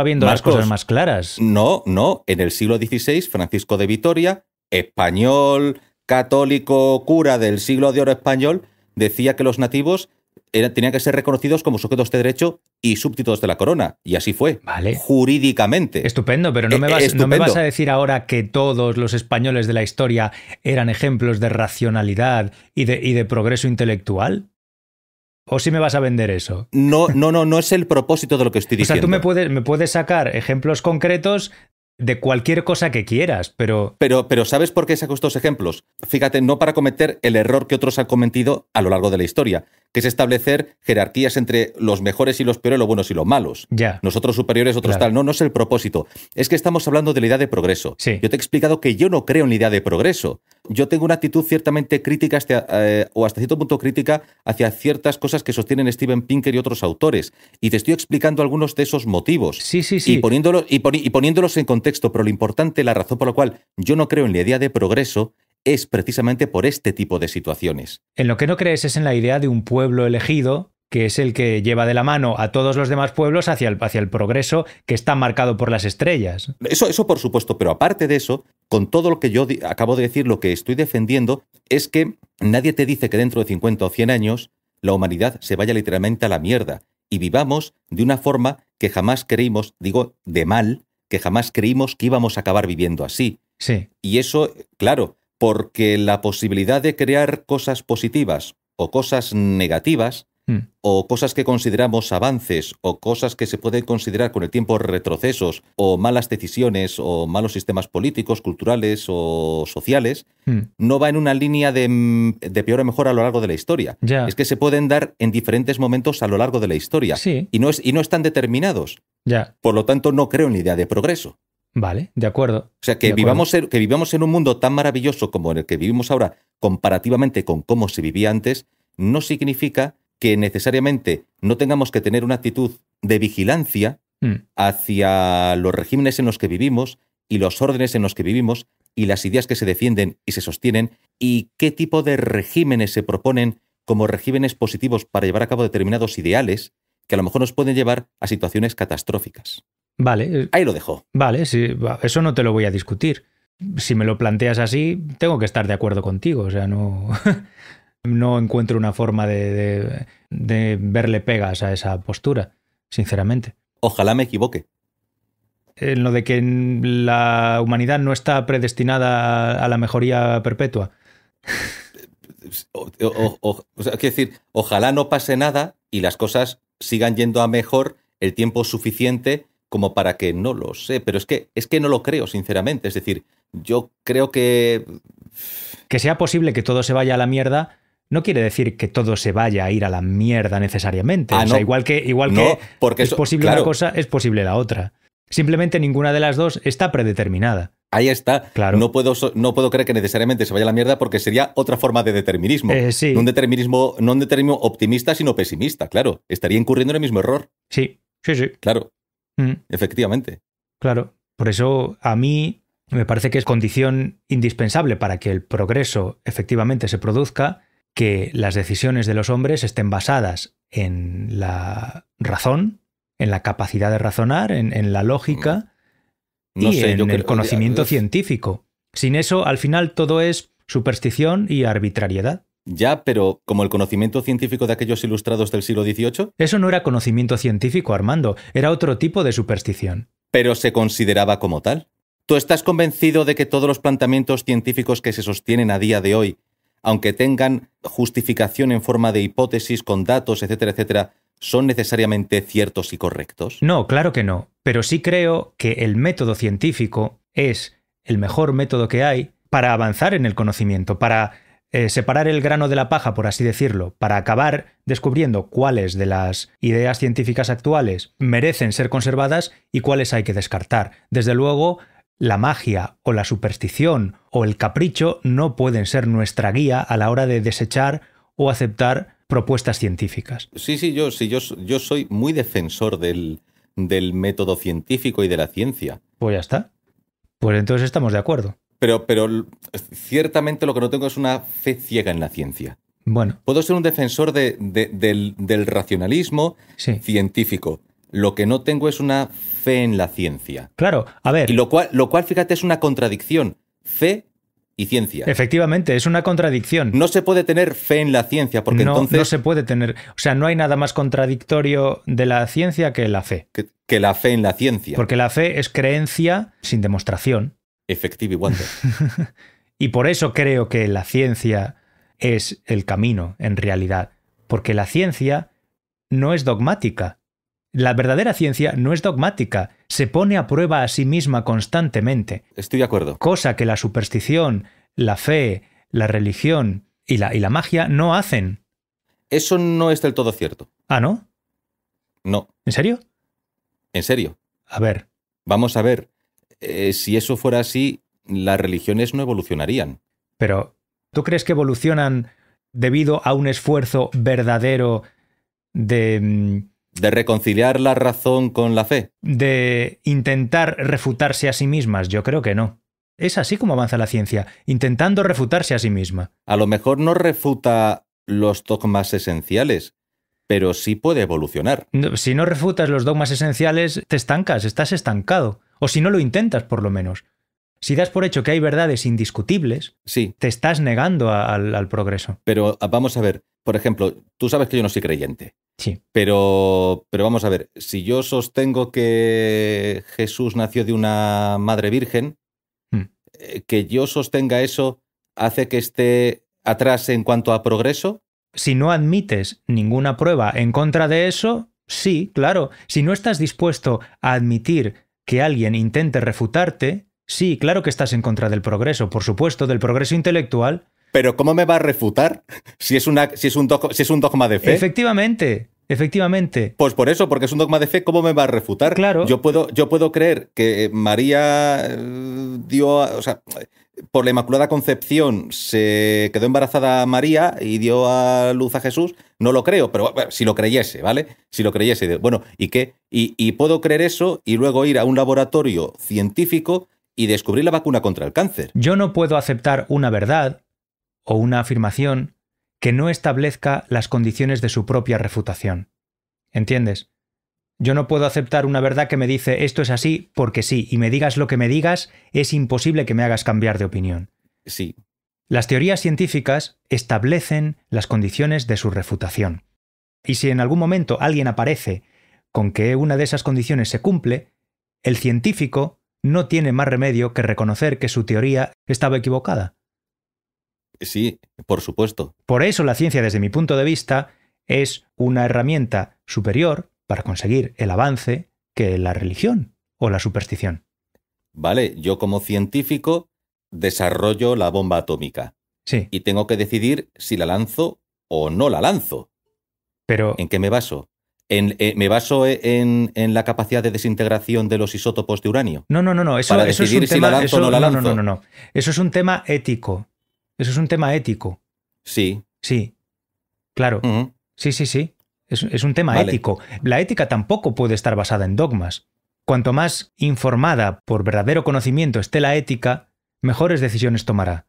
viendo las cosas más claras. No, en el siglo XVI, Francisco de Vitoria, español, católico, cura del siglo de oro español, decía que los nativos tenían que ser reconocidos como sujetos de derecho y súbditos de la corona. Y así fue. Vale. Jurídicamente. Estupendo, pero no me vas a decir ahora que todos los españoles de la historia eran ejemplos de racionalidad y de progreso intelectual. ¿O sí me vas a vender eso? No es el propósito de lo que estoy diciendo. O sea, tú me puedes sacar ejemplos concretos de cualquier cosa que quieras, pero... Pero ¿sabes por qué saco estos ejemplos? Fíjate, no para cometer el error que otros han cometido a lo largo de la historia, que es establecer jerarquías entre los mejores y los peores, los buenos y los malos. Ya. Nosotros superiores, otros tal. No es el propósito. Es que estamos hablando de la idea de progreso. Sí. Yo te he explicado que yo no creo en la idea de progreso. Yo tengo una actitud ciertamente crítica o hasta cierto punto crítica hacia ciertas cosas que sostienen Steven Pinker y otros autores. Y te estoy explicando algunos de esos motivos. Sí. Y poniéndolos en contexto. Pero lo importante, la razón por la cual yo no creo en la idea de progreso es precisamente por este tipo de situaciones. En lo que no crees es en la idea de un pueblo elegido que es el que lleva de la mano a todos los demás pueblos hacia el progreso que está marcado por las estrellas. Eso por supuesto, pero aparte de eso, con todo lo que yo acabo de decir, lo que estoy defendiendo es que nadie te dice que dentro de 50 o 100 años la humanidad se vaya literalmente a la mierda y vivamos de una forma que jamás creímos, digo, de mal, que jamás creímos que íbamos a acabar viviendo así. Sí. Y eso, claro, porque la posibilidad de crear cosas positivas o cosas negativas o cosas que consideramos avances o cosas que se pueden considerar con el tiempo retrocesos o malas decisiones o malos sistemas políticos, culturales o sociales, no va en una línea de peor a mejor a lo largo de la historia. Ya. Es que se pueden dar en diferentes momentos a lo largo de la historia. Sí. Y no están determinados. Ya. Por lo tanto, no creo en la idea de progreso. Vale, de acuerdo. O sea, que vivamos en un mundo tan maravilloso como en el que vivimos ahora, comparativamente con cómo se vivía antes, no significa que necesariamente no tengamos que tener una actitud de vigilancia hacia los regímenes en los que vivimos y los órdenes en los que vivimos y las ideas que se defienden y se sostienen y qué tipo de regímenes se proponen como regímenes positivos para llevar a cabo determinados ideales que a lo mejor nos pueden llevar a situaciones catastróficas. Vale. Ahí lo dejo. Vale, sí, eso no te lo voy a discutir. Si me lo planteas así, tengo que estar de acuerdo contigo. O sea, no, no encuentro una forma de verle pegas a esa postura, sinceramente. Ojalá me equivoque. En lo de que la humanidad no está predestinada a la mejoría perpetua. O sea, quiero decir, ojalá no pase nada y las cosas sigan yendo a mejor el tiempo suficiente como para que no lo sé. Pero es que no lo creo, sinceramente. Es decir, yo creo que... Que sea posible que todo se vaya a la mierda no quiere decir que todo se vaya a ir a la mierda necesariamente. O sea, igual que es posible una cosa, es posible la otra. Simplemente ninguna de las dos está predeterminada. Ahí está. Claro. No puedo creer que necesariamente se vaya a la mierda porque sería otra forma de determinismo. Sí. No un determinismo optimista, sino pesimista, claro. Estaría incurriendo en el mismo error. Sí. Claro. Efectivamente. Claro. Por eso a mí me parece que es condición indispensable para que el progreso efectivamente se produzca que las decisiones de los hombres estén basadas en la razón, en la capacidad de razonar, en la lógica en el conocimiento científico. Sin eso, al final, todo es superstición y arbitrariedad. Ya, pero ¿como el conocimiento científico de aquellos ilustrados del siglo XVIII? Eso no era conocimiento científico, Armando. Era otro tipo de superstición. Pero se consideraba como tal. ¿Tú estás convencido de que todos los planteamientos científicos que se sostienen a día de hoy, aunque tengan justificación en forma de hipótesis con datos, etcétera, etcétera, son necesariamente ciertos y correctos? No, claro que no. Pero sí creo que el método científico es el mejor método que hay para avanzar en el conocimiento, para separar el grano de la paja, por así decirlo, para acabar descubriendo cuáles de las ideas científicas actuales merecen ser conservadas y cuáles hay que descartar. Desde luego, la magia o la superstición o el capricho no pueden ser nuestra guía a la hora de desechar o aceptar propuestas científicas. Sí, yo soy muy defensor del método científico y de la ciencia. Pues ya está. Pues entonces estamos de acuerdo. Pero ciertamente lo que no tengo es una fe ciega en la ciencia. Bueno. Puedo ser un defensor del racionalismo científico. Lo que no tengo es una fe en la ciencia. Claro, a ver. Y lo cual, fíjate, es una contradicción. Fe y ciencia. Efectivamente, es una contradicción. No se puede tener fe en la ciencia, porque entonces... No se puede tener... O sea, no hay nada más contradictorio de la ciencia que la fe. Que la fe en la ciencia. Porque la fe es creencia sin demostración. Effective wonder. Y por eso creo que la ciencia es el camino, en realidad. Porque la ciencia no es dogmática. La verdadera ciencia no es dogmática, se pone a prueba a sí misma constantemente. Estoy de acuerdo. Cosa que la superstición, la fe, la religión y la magia no hacen. Eso no es del todo cierto. ¿Ah, no? No. ¿En serio? En serio. A ver. Vamos a ver. Si eso fuera así, las religiones no evolucionarían. Pero, ¿tú crees que evolucionan debido a un esfuerzo verdadero de reconciliar la razón con la fe? De intentar refutarse a sí mismas. Yo creo que no. Es así como avanza la ciencia, intentando refutarse a sí misma. A lo mejor no refuta los dogmas esenciales, pero sí puede evolucionar. Si no refutas los dogmas esenciales, te estancas, estás estancado. O si no lo intentas, por lo menos. Si das por hecho que hay verdades indiscutibles, sí, te estás negando al progreso. Pero vamos a ver, por ejemplo, tú sabes que yo no soy creyente. Sí. Pero vamos a ver, si yo sostengo que Jesús nació de una madre virgen, que yo sostenga eso hace que esté atrás en cuanto a progreso. Si no admites ninguna prueba en contra de eso, sí, claro. Si no estás dispuesto a admitir que alguien intente refutarte, sí, claro que estás en contra del progreso, por supuesto, del progreso intelectual. Pero ¿cómo me va a refutar si es un dogma de fe? Efectivamente. efectivamente. Pues por eso, porque es un dogma de fe, ¿cómo me va a refutar? Claro. Yo puedo creer que María por la Inmaculada Concepción se quedó embarazada María y dio a luz a Jesús. No lo creo, pero bueno, si lo creyese, ¿vale? Si lo creyese. Bueno, ¿y qué? Y puedo creer eso y luego ir a un laboratorio científico y descubrir la vacuna contra el cáncer. Yo no puedo aceptar una verdad o una afirmación que no establezca las condiciones de su propia refutación. ¿Entiendes? Yo no puedo aceptar una verdad que me dice esto es así porque sí, y me digas lo que me digas, es imposible que me hagas cambiar de opinión. Sí. Las teorías científicas establecen las condiciones de su refutación. Y si en algún momento alguien aparece con que una de esas condiciones se cumple, el científico no tiene más remedio que reconocer que su teoría estaba equivocada. Sí, por supuesto. Por eso la ciencia, desde mi punto de vista, es una herramienta superior para conseguir el avance que la religión o la superstición. Vale, yo como científico desarrollo la bomba atómica. Sí. Y tengo que decidir si la lanzo o no la lanzo. Pero ¿En qué me baso? ¿Me baso en la capacidad de desintegración de los isótopos de uranio? No. Eso, para eso decidir es un si tema, la lanzo o no la lanzo. No. Eso es un tema ético. Eso es un tema ético. Sí. Sí. Claro. Uh-huh. Sí. Es un tema ético. La ética tampoco puede estar basada en dogmas. Cuanto más informada por verdadero conocimiento esté la ética, mejores decisiones tomará.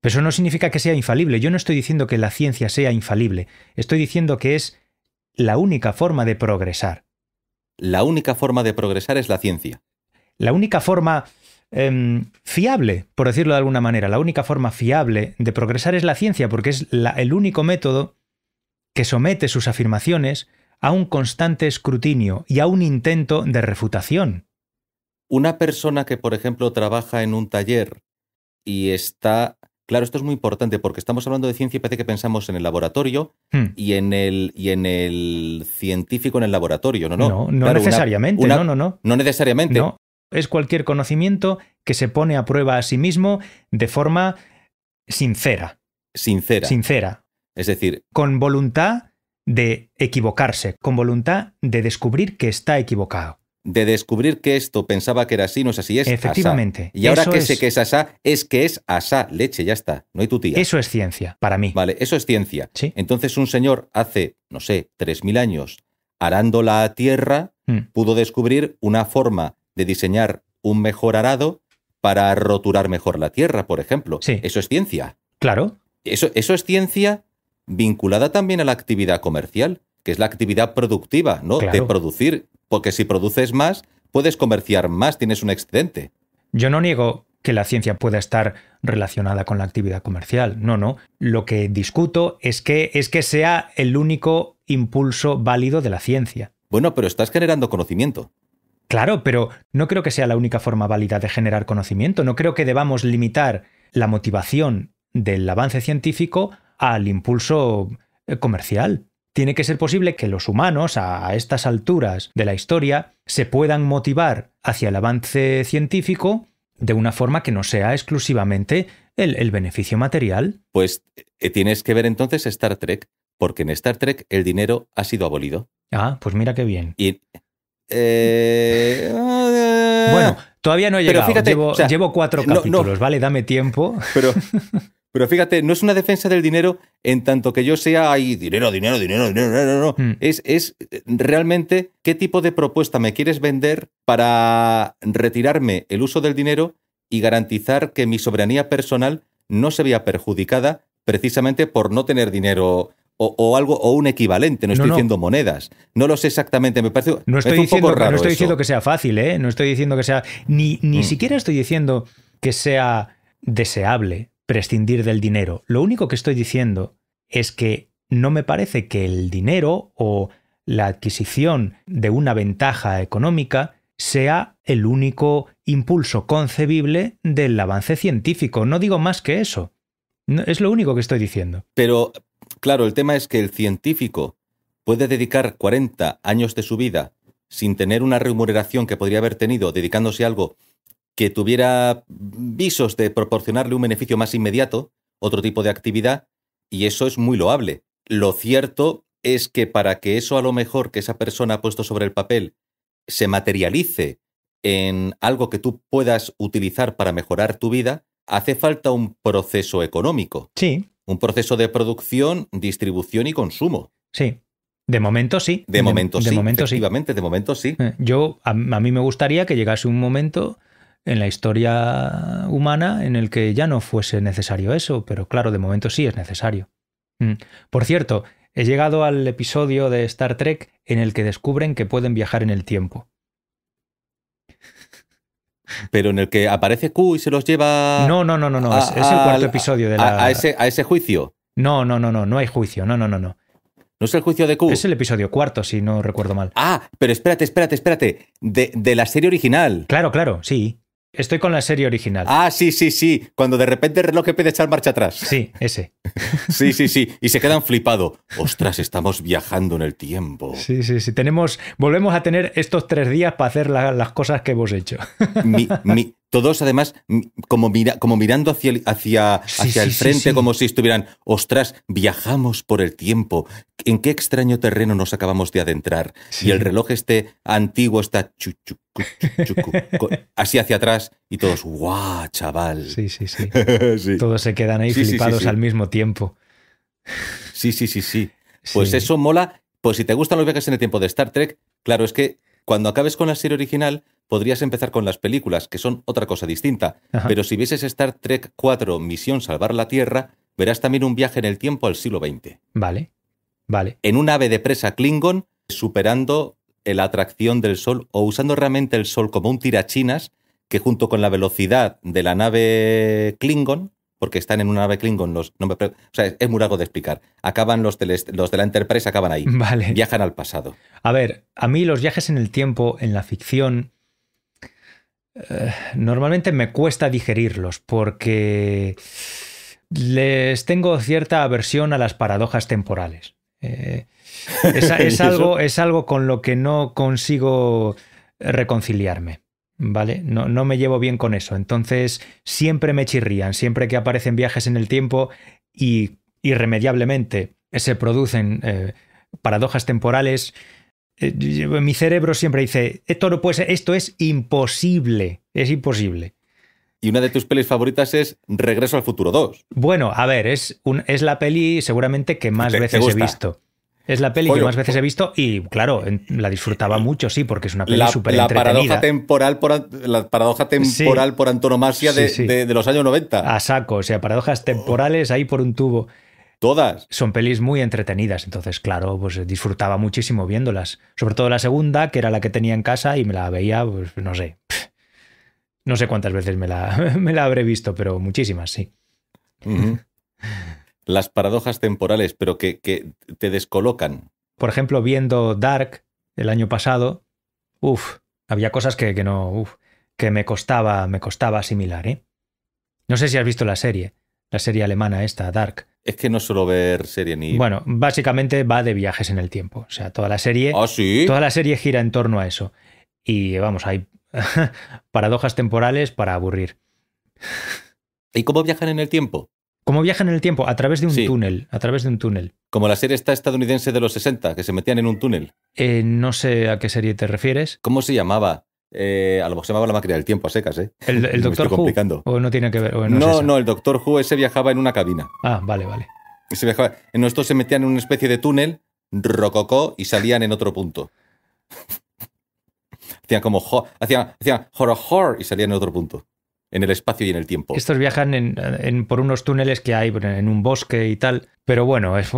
Pero eso no significa que sea infalible. Yo no estoy diciendo que la ciencia sea infalible. Estoy diciendo que es la única forma de progresar. La única forma de progresar es la ciencia. La única forma fiable, por decirlo de alguna manera, la única forma fiable de progresar es la ciencia, porque es el único método que somete sus afirmaciones a un constante escrutinio y a un intento de refutación. Una persona que, por ejemplo, trabaja en un taller y está... Claro, esto es muy importante porque estamos hablando de ciencia y parece que pensamos en el laboratorio y en el científico en el laboratorio, ¿no? No claro, necesariamente, no. No necesariamente. No, es cualquier conocimiento que se pone a prueba a sí mismo de forma sincera. Sincera. Es decir, con voluntad de equivocarse, con voluntad de descubrir que está equivocado. De descubrir que esto pensaba que era así, no es así, es efectivamente. Asá. Y ahora que sé que es asá, es que es asá, leche, ya está, no hay tu tía. Eso es ciencia, para mí. Vale, eso es ciencia. ¿Sí? Entonces un señor hace, no sé, 3000 años, arando la tierra, pudo descubrir una forma de diseñar un mejor arado para roturar mejor la tierra, por ejemplo. Sí. Eso es ciencia. Claro. Eso es ciencia vinculada también a la actividad comercial, que es la actividad productiva, ¿no? Claro. De producir. Porque si produces más, puedes comerciar más, tienes un excedente. Yo no niego que la ciencia pueda estar relacionada con la actividad comercial. No. Lo que discuto es que sea el único impulso válido de la ciencia. Bueno, pero estás generando conocimiento. Claro, pero no creo que sea la única forma válida de generar conocimiento. No creo que debamos limitar la motivación del avance científico al impulso comercial. Tiene que ser posible que los humanos, a estas alturas de la historia, se puedan motivar hacia el avance científico de una forma que no sea exclusivamente el beneficio material. Pues tienes que ver entonces Star Trek, porque en Star Trek el dinero ha sido abolido. Ah, pues mira qué bien. Y... Bueno, todavía no he llegado. Fíjate, llevo 4 capítulos, ¿vale? Dame tiempo. Pero fíjate, no es una defensa del dinero en tanto que yo sea dinero. No. Es realmente qué tipo de propuesta me quieres vender para retirarme el uso del dinero y garantizar que mi soberanía personal no se vea perjudicada precisamente por no tener dinero o algo o un equivalente. No estoy diciendo monedas. No lo sé exactamente. Me parece no estoy un diciendo, poco raro. No estoy eso. diciendo que sea fácil, ¿eh? No estoy diciendo que sea... Ni siquiera estoy diciendo que sea deseable prescindir del dinero. Lo único que estoy diciendo es que no me parece que el dinero o la adquisición de una ventaja económica sea el único impulso concebible del avance científico. No digo más que eso. No, es lo único que estoy diciendo. Pero, claro, el tema es que el científico puede dedicar 40 años de su vida sin tener una remuneración que podría haber tenido dedicándose a algo que tuviera visos de proporcionarle un beneficio más inmediato, otro tipo de actividad, y eso es muy loable. Lo cierto es que para que eso a lo mejor que esa persona ha puesto sobre el papel se materialice en algo que tú puedas utilizar para mejorar tu vida, hace falta un proceso económico. Sí. Un proceso de producción, distribución y consumo. Sí. De momento sí. De momento sí, efectivamente, de momento sí. A mí me gustaría que llegase un momento en la historia humana en el que ya no fuese necesario eso, pero claro, de momento sí es necesario. Por cierto, he llegado al episodio de Star Trek en el que descubren que pueden viajar en el tiempo. Pero en el que aparece Q y se los lleva... No. Es el cuarto episodio de la... ¿A ese juicio? No hay juicio. No. ¿No es el juicio de Q? Es el episodio cuarto, si no recuerdo mal. Ah, pero espérate. De la serie original. Claro, sí. Estoy con la serie original. Ah, sí. Cuando de repente el reloj empieza a echar marcha atrás. Sí, ese. Sí. Y se quedan flipados. Ostras, estamos viajando en el tiempo. Sí. Volvemos a tener estos 3 días para hacer las cosas que hemos hecho. Todos además como mirando hacia el frente, sí. Como si estuvieran, ostras, viajamos por el tiempo. ¿En qué extraño terreno nos acabamos de adentrar? Sí. Y el reloj antiguo está así hacia atrás y todos, ¡guau, chaval! Sí. Sí. Todos se quedan ahí flipados al mismo tiempo. Sí. Pues eso mola. Pues si te gustan los viajes en el tiempo de Star Trek, claro, es que cuando acabes con la serie original, podrías empezar con las películas, que son otra cosa distinta. Ajá. Pero si vieses Star Trek 4, Misión Salvar la Tierra, verás también un viaje en el tiempo al siglo XX. Vale. En un ave de presa Klingon, superando la atracción del Sol o usando realmente el Sol como un tirachinas que junto con la velocidad de la nave Klingon, porque están en una nave Klingon, es muy largo de explicar. Acaban los de la Enterprise acaban ahí. Vale. Viajan al pasado. A ver, a mí los viajes en el tiempo en la ficción normalmente me cuesta digerirlos porque les tengo cierta aversión a las paradojas temporales. Es algo con lo que no consigo reconciliarme. ¿Vale? No me llevo bien con eso. Entonces siempre me chirrían. Siempre que aparecen viajes en el tiempo y irremediablemente se producen paradojas temporales, mi cerebro siempre dice, esto no puede ser, esto es imposible. Es imposible. Y una de tus pelis favoritas es Regreso al Futuro 2. Bueno, a ver, es la peli seguramente que más veces he visto. Es la peli que más veces he visto y, claro, la disfrutaba mucho, sí, porque es una peli súper entretenida. La paradoja temporal por antonomasia de los años 90. A saco, o sea, paradojas temporales ahí por un tubo. Todas. Son pelis muy entretenidas, entonces, claro, pues disfrutaba muchísimo viéndolas. Sobre todo la segunda, que era la que tenía en casa y me la veía, pues no sé. No sé cuántas veces me la habré visto, pero muchísimas, sí. Uh-huh. Las paradojas temporales, pero que te descolocan. Por ejemplo, viendo Dark el año pasado, había cosas que me costaba asimilar, ¿eh? No sé si has visto la serie alemana esta, Dark. Es que no suelo ver serie ni... Bueno, básicamente va de viajes en el tiempo. O sea, toda la serie... ¿Ah, sí? Toda la serie gira en torno a eso. Y vamos, hay paradojas temporales para aburrir. ¿Y cómo viajan en el tiempo? ¿Cómo viajan en el tiempo? A través de un túnel. A través de un túnel. Como la serie estadounidense de los 60, que se metían en un túnel. No sé a qué serie te refieres. ¿Cómo se llamaba? A lo mejor se llamaba La Máquina del Tiempo, a secas, ¿eh? ¿El Doctor Who? ¿O no tiene que ver? No, el Doctor Who ese viajaba en una cabina. Ah, vale. En nuestro se metían en una especie de túnel, rococó, y salían en otro punto. Hacían horror y salían en otro punto. En el espacio y en el tiempo. Estos viajan por unos túneles que hay en un bosque y tal. Pero bueno, es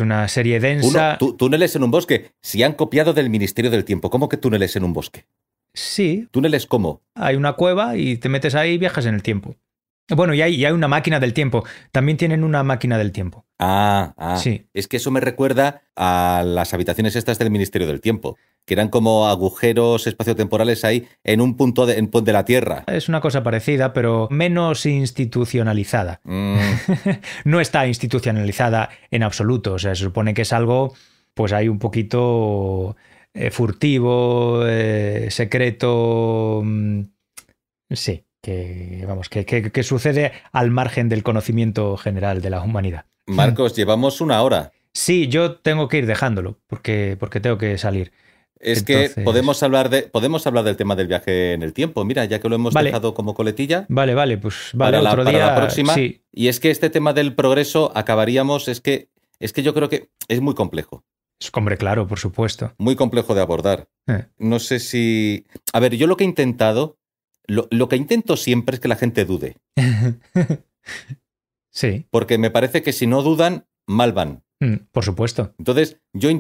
una serie densa. Túneles en un bosque. Si han copiado del Ministerio del Tiempo. ¿Cómo que túneles en un bosque? Sí. ¿Túneles cómo? Hay una cueva y te metes ahí y viajas en el tiempo. Bueno, y hay una máquina del tiempo. También tienen una máquina del tiempo. Sí. Es que eso me recuerda a las habitaciones estas del Ministerio del Tiempo, que eran como agujeros espaciotemporales ahí en un punto de la Tierra. Es una cosa parecida, pero menos institucionalizada. No está institucionalizada en absoluto. O sea, se supone que es algo, pues hay un poquito furtivo, secreto. Sí. Que sucede al margen del conocimiento general de la humanidad. Marcos, llevamos 1 hora. Sí, yo tengo que ir dejándolo porque tengo que salir. Es Entonces... que podemos hablar del tema del viaje en el tiempo. Mira, ya que lo hemos dejado como coletilla. Vale, pues vale, para otro día. Para la próxima. Sí. Y es que este tema del progreso acabaríamos, es que yo creo que es muy complejo. Hombre, claro, por supuesto. Muy complejo de abordar. No sé si... A ver, yo lo que he intentado, lo que intento siempre es que la gente dude. Sí. Porque me parece que si no dudan, mal van. Por supuesto. Entonces, yo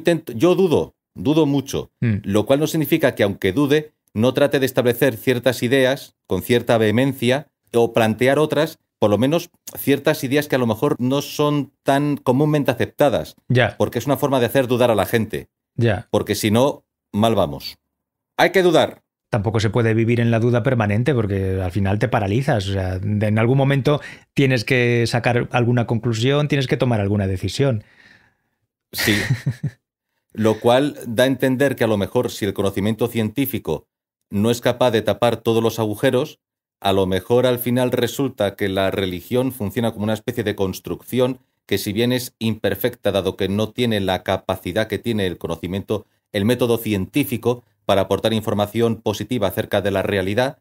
dudo mucho, lo cual no significa que aunque dude, no trate de establecer ciertas ideas con cierta vehemencia o plantear otras, por lo menos ciertas ideas que a lo mejor no son tan comúnmente aceptadas. Ya. Porque es una forma de hacer dudar a la gente. Ya. Porque si no, mal vamos. Hay que dudar. Tampoco se puede vivir en la duda permanente porque al final te paralizas. O sea, en algún momento tienes que sacar alguna conclusión, tienes que tomar alguna decisión. Sí. Lo cual da a entender que a lo mejor si el conocimiento científico no es capaz de tapar todos los agujeros, a lo mejor al final resulta que la religión funciona como una especie de construcción que si bien es imperfecta dado que no tiene la capacidad que tiene el conocimiento, el método científico para aportar información positiva acerca de la realidad,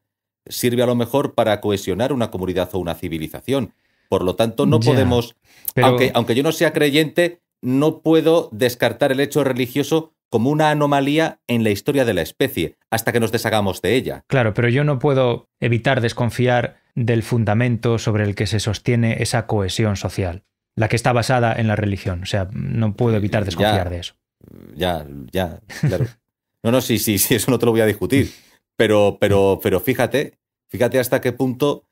sirve a lo mejor para cohesionar una comunidad o una civilización. Por lo tanto, no podemos, pero... aunque yo no sea creyente, no puedo descartar el hecho religioso como una anomalía en la historia de la especie, hasta que nos deshagamos de ella. Claro, pero yo no puedo evitar desconfiar del fundamento sobre el que se sostiene esa cohesión social, la que está basada en la religión. O sea, no puedo evitar desconfiar de eso. Ya, claro. No, sí, eso no te lo voy a discutir. Pero fíjate hasta qué punto...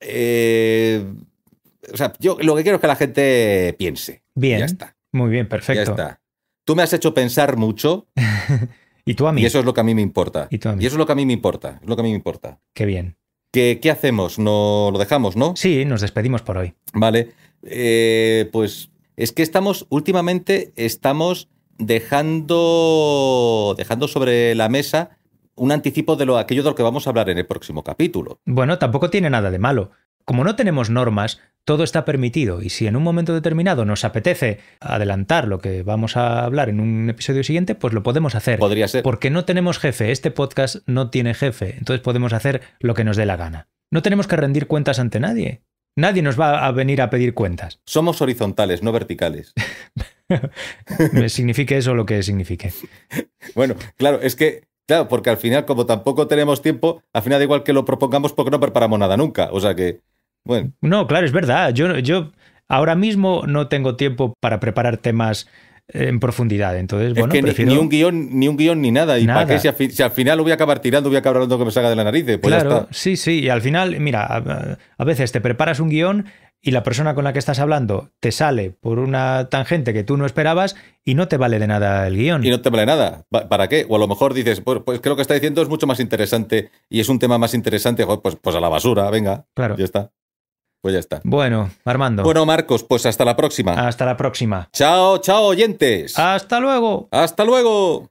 o sea, yo lo que quiero es que la gente piense. Bien, ya está. Muy bien, perfecto. Ya está. Tú me has hecho pensar mucho. Y tú a mí. Y eso es lo que a mí me importa. Y tú a mí. Y eso es lo que a mí me importa. Qué bien. ¿Qué hacemos? ¿No lo dejamos, no? Sí, nos despedimos por hoy. Vale. Pues es que últimamente estamos dejando sobre la mesa un anticipo de aquello de lo que vamos a hablar en el próximo capítulo. Bueno, tampoco tiene nada de malo. Como no tenemos normas, todo está permitido y si en un momento determinado nos apetece adelantar lo que vamos a hablar en un episodio siguiente, pues lo podemos hacer. Podría ser. Porque no tenemos jefe, este podcast no tiene jefe, entonces podemos hacer lo que nos dé la gana. No tenemos que rendir cuentas ante nadie. Nadie nos va a venir a pedir cuentas. Somos horizontales, no verticales. Signifique eso lo que signifique. Bueno, claro, es que... Claro, porque al final, como tampoco tenemos tiempo, al final da igual que lo propongamos porque no preparamos nada nunca. O sea que, bueno. No, claro, es verdad. Yo ahora mismo no tengo tiempo para preparar temas en profundidad. Entonces, bueno, que prefiero... ni un guión ni nada. ¿Y nada. ¿Para qué? Si al final lo voy a acabar tirando, voy a acabar hablando que me salga de la nariz. Pues claro, ya está. Sí. Y al final, mira, a veces te preparas un guión y la persona con la que estás hablando te sale por una tangente que tú no esperabas y no te vale de nada el guión. Y no te vale nada. ¿Para qué? O a lo mejor dices, pues creo que está diciendo es mucho más interesante y es un tema más interesante, pues a la basura, venga. Claro. Ya está. Pues ya está. Bueno, Armando. Bueno, Marcos, pues hasta la próxima. Hasta la próxima. Chao, oyentes. Hasta luego. Hasta luego.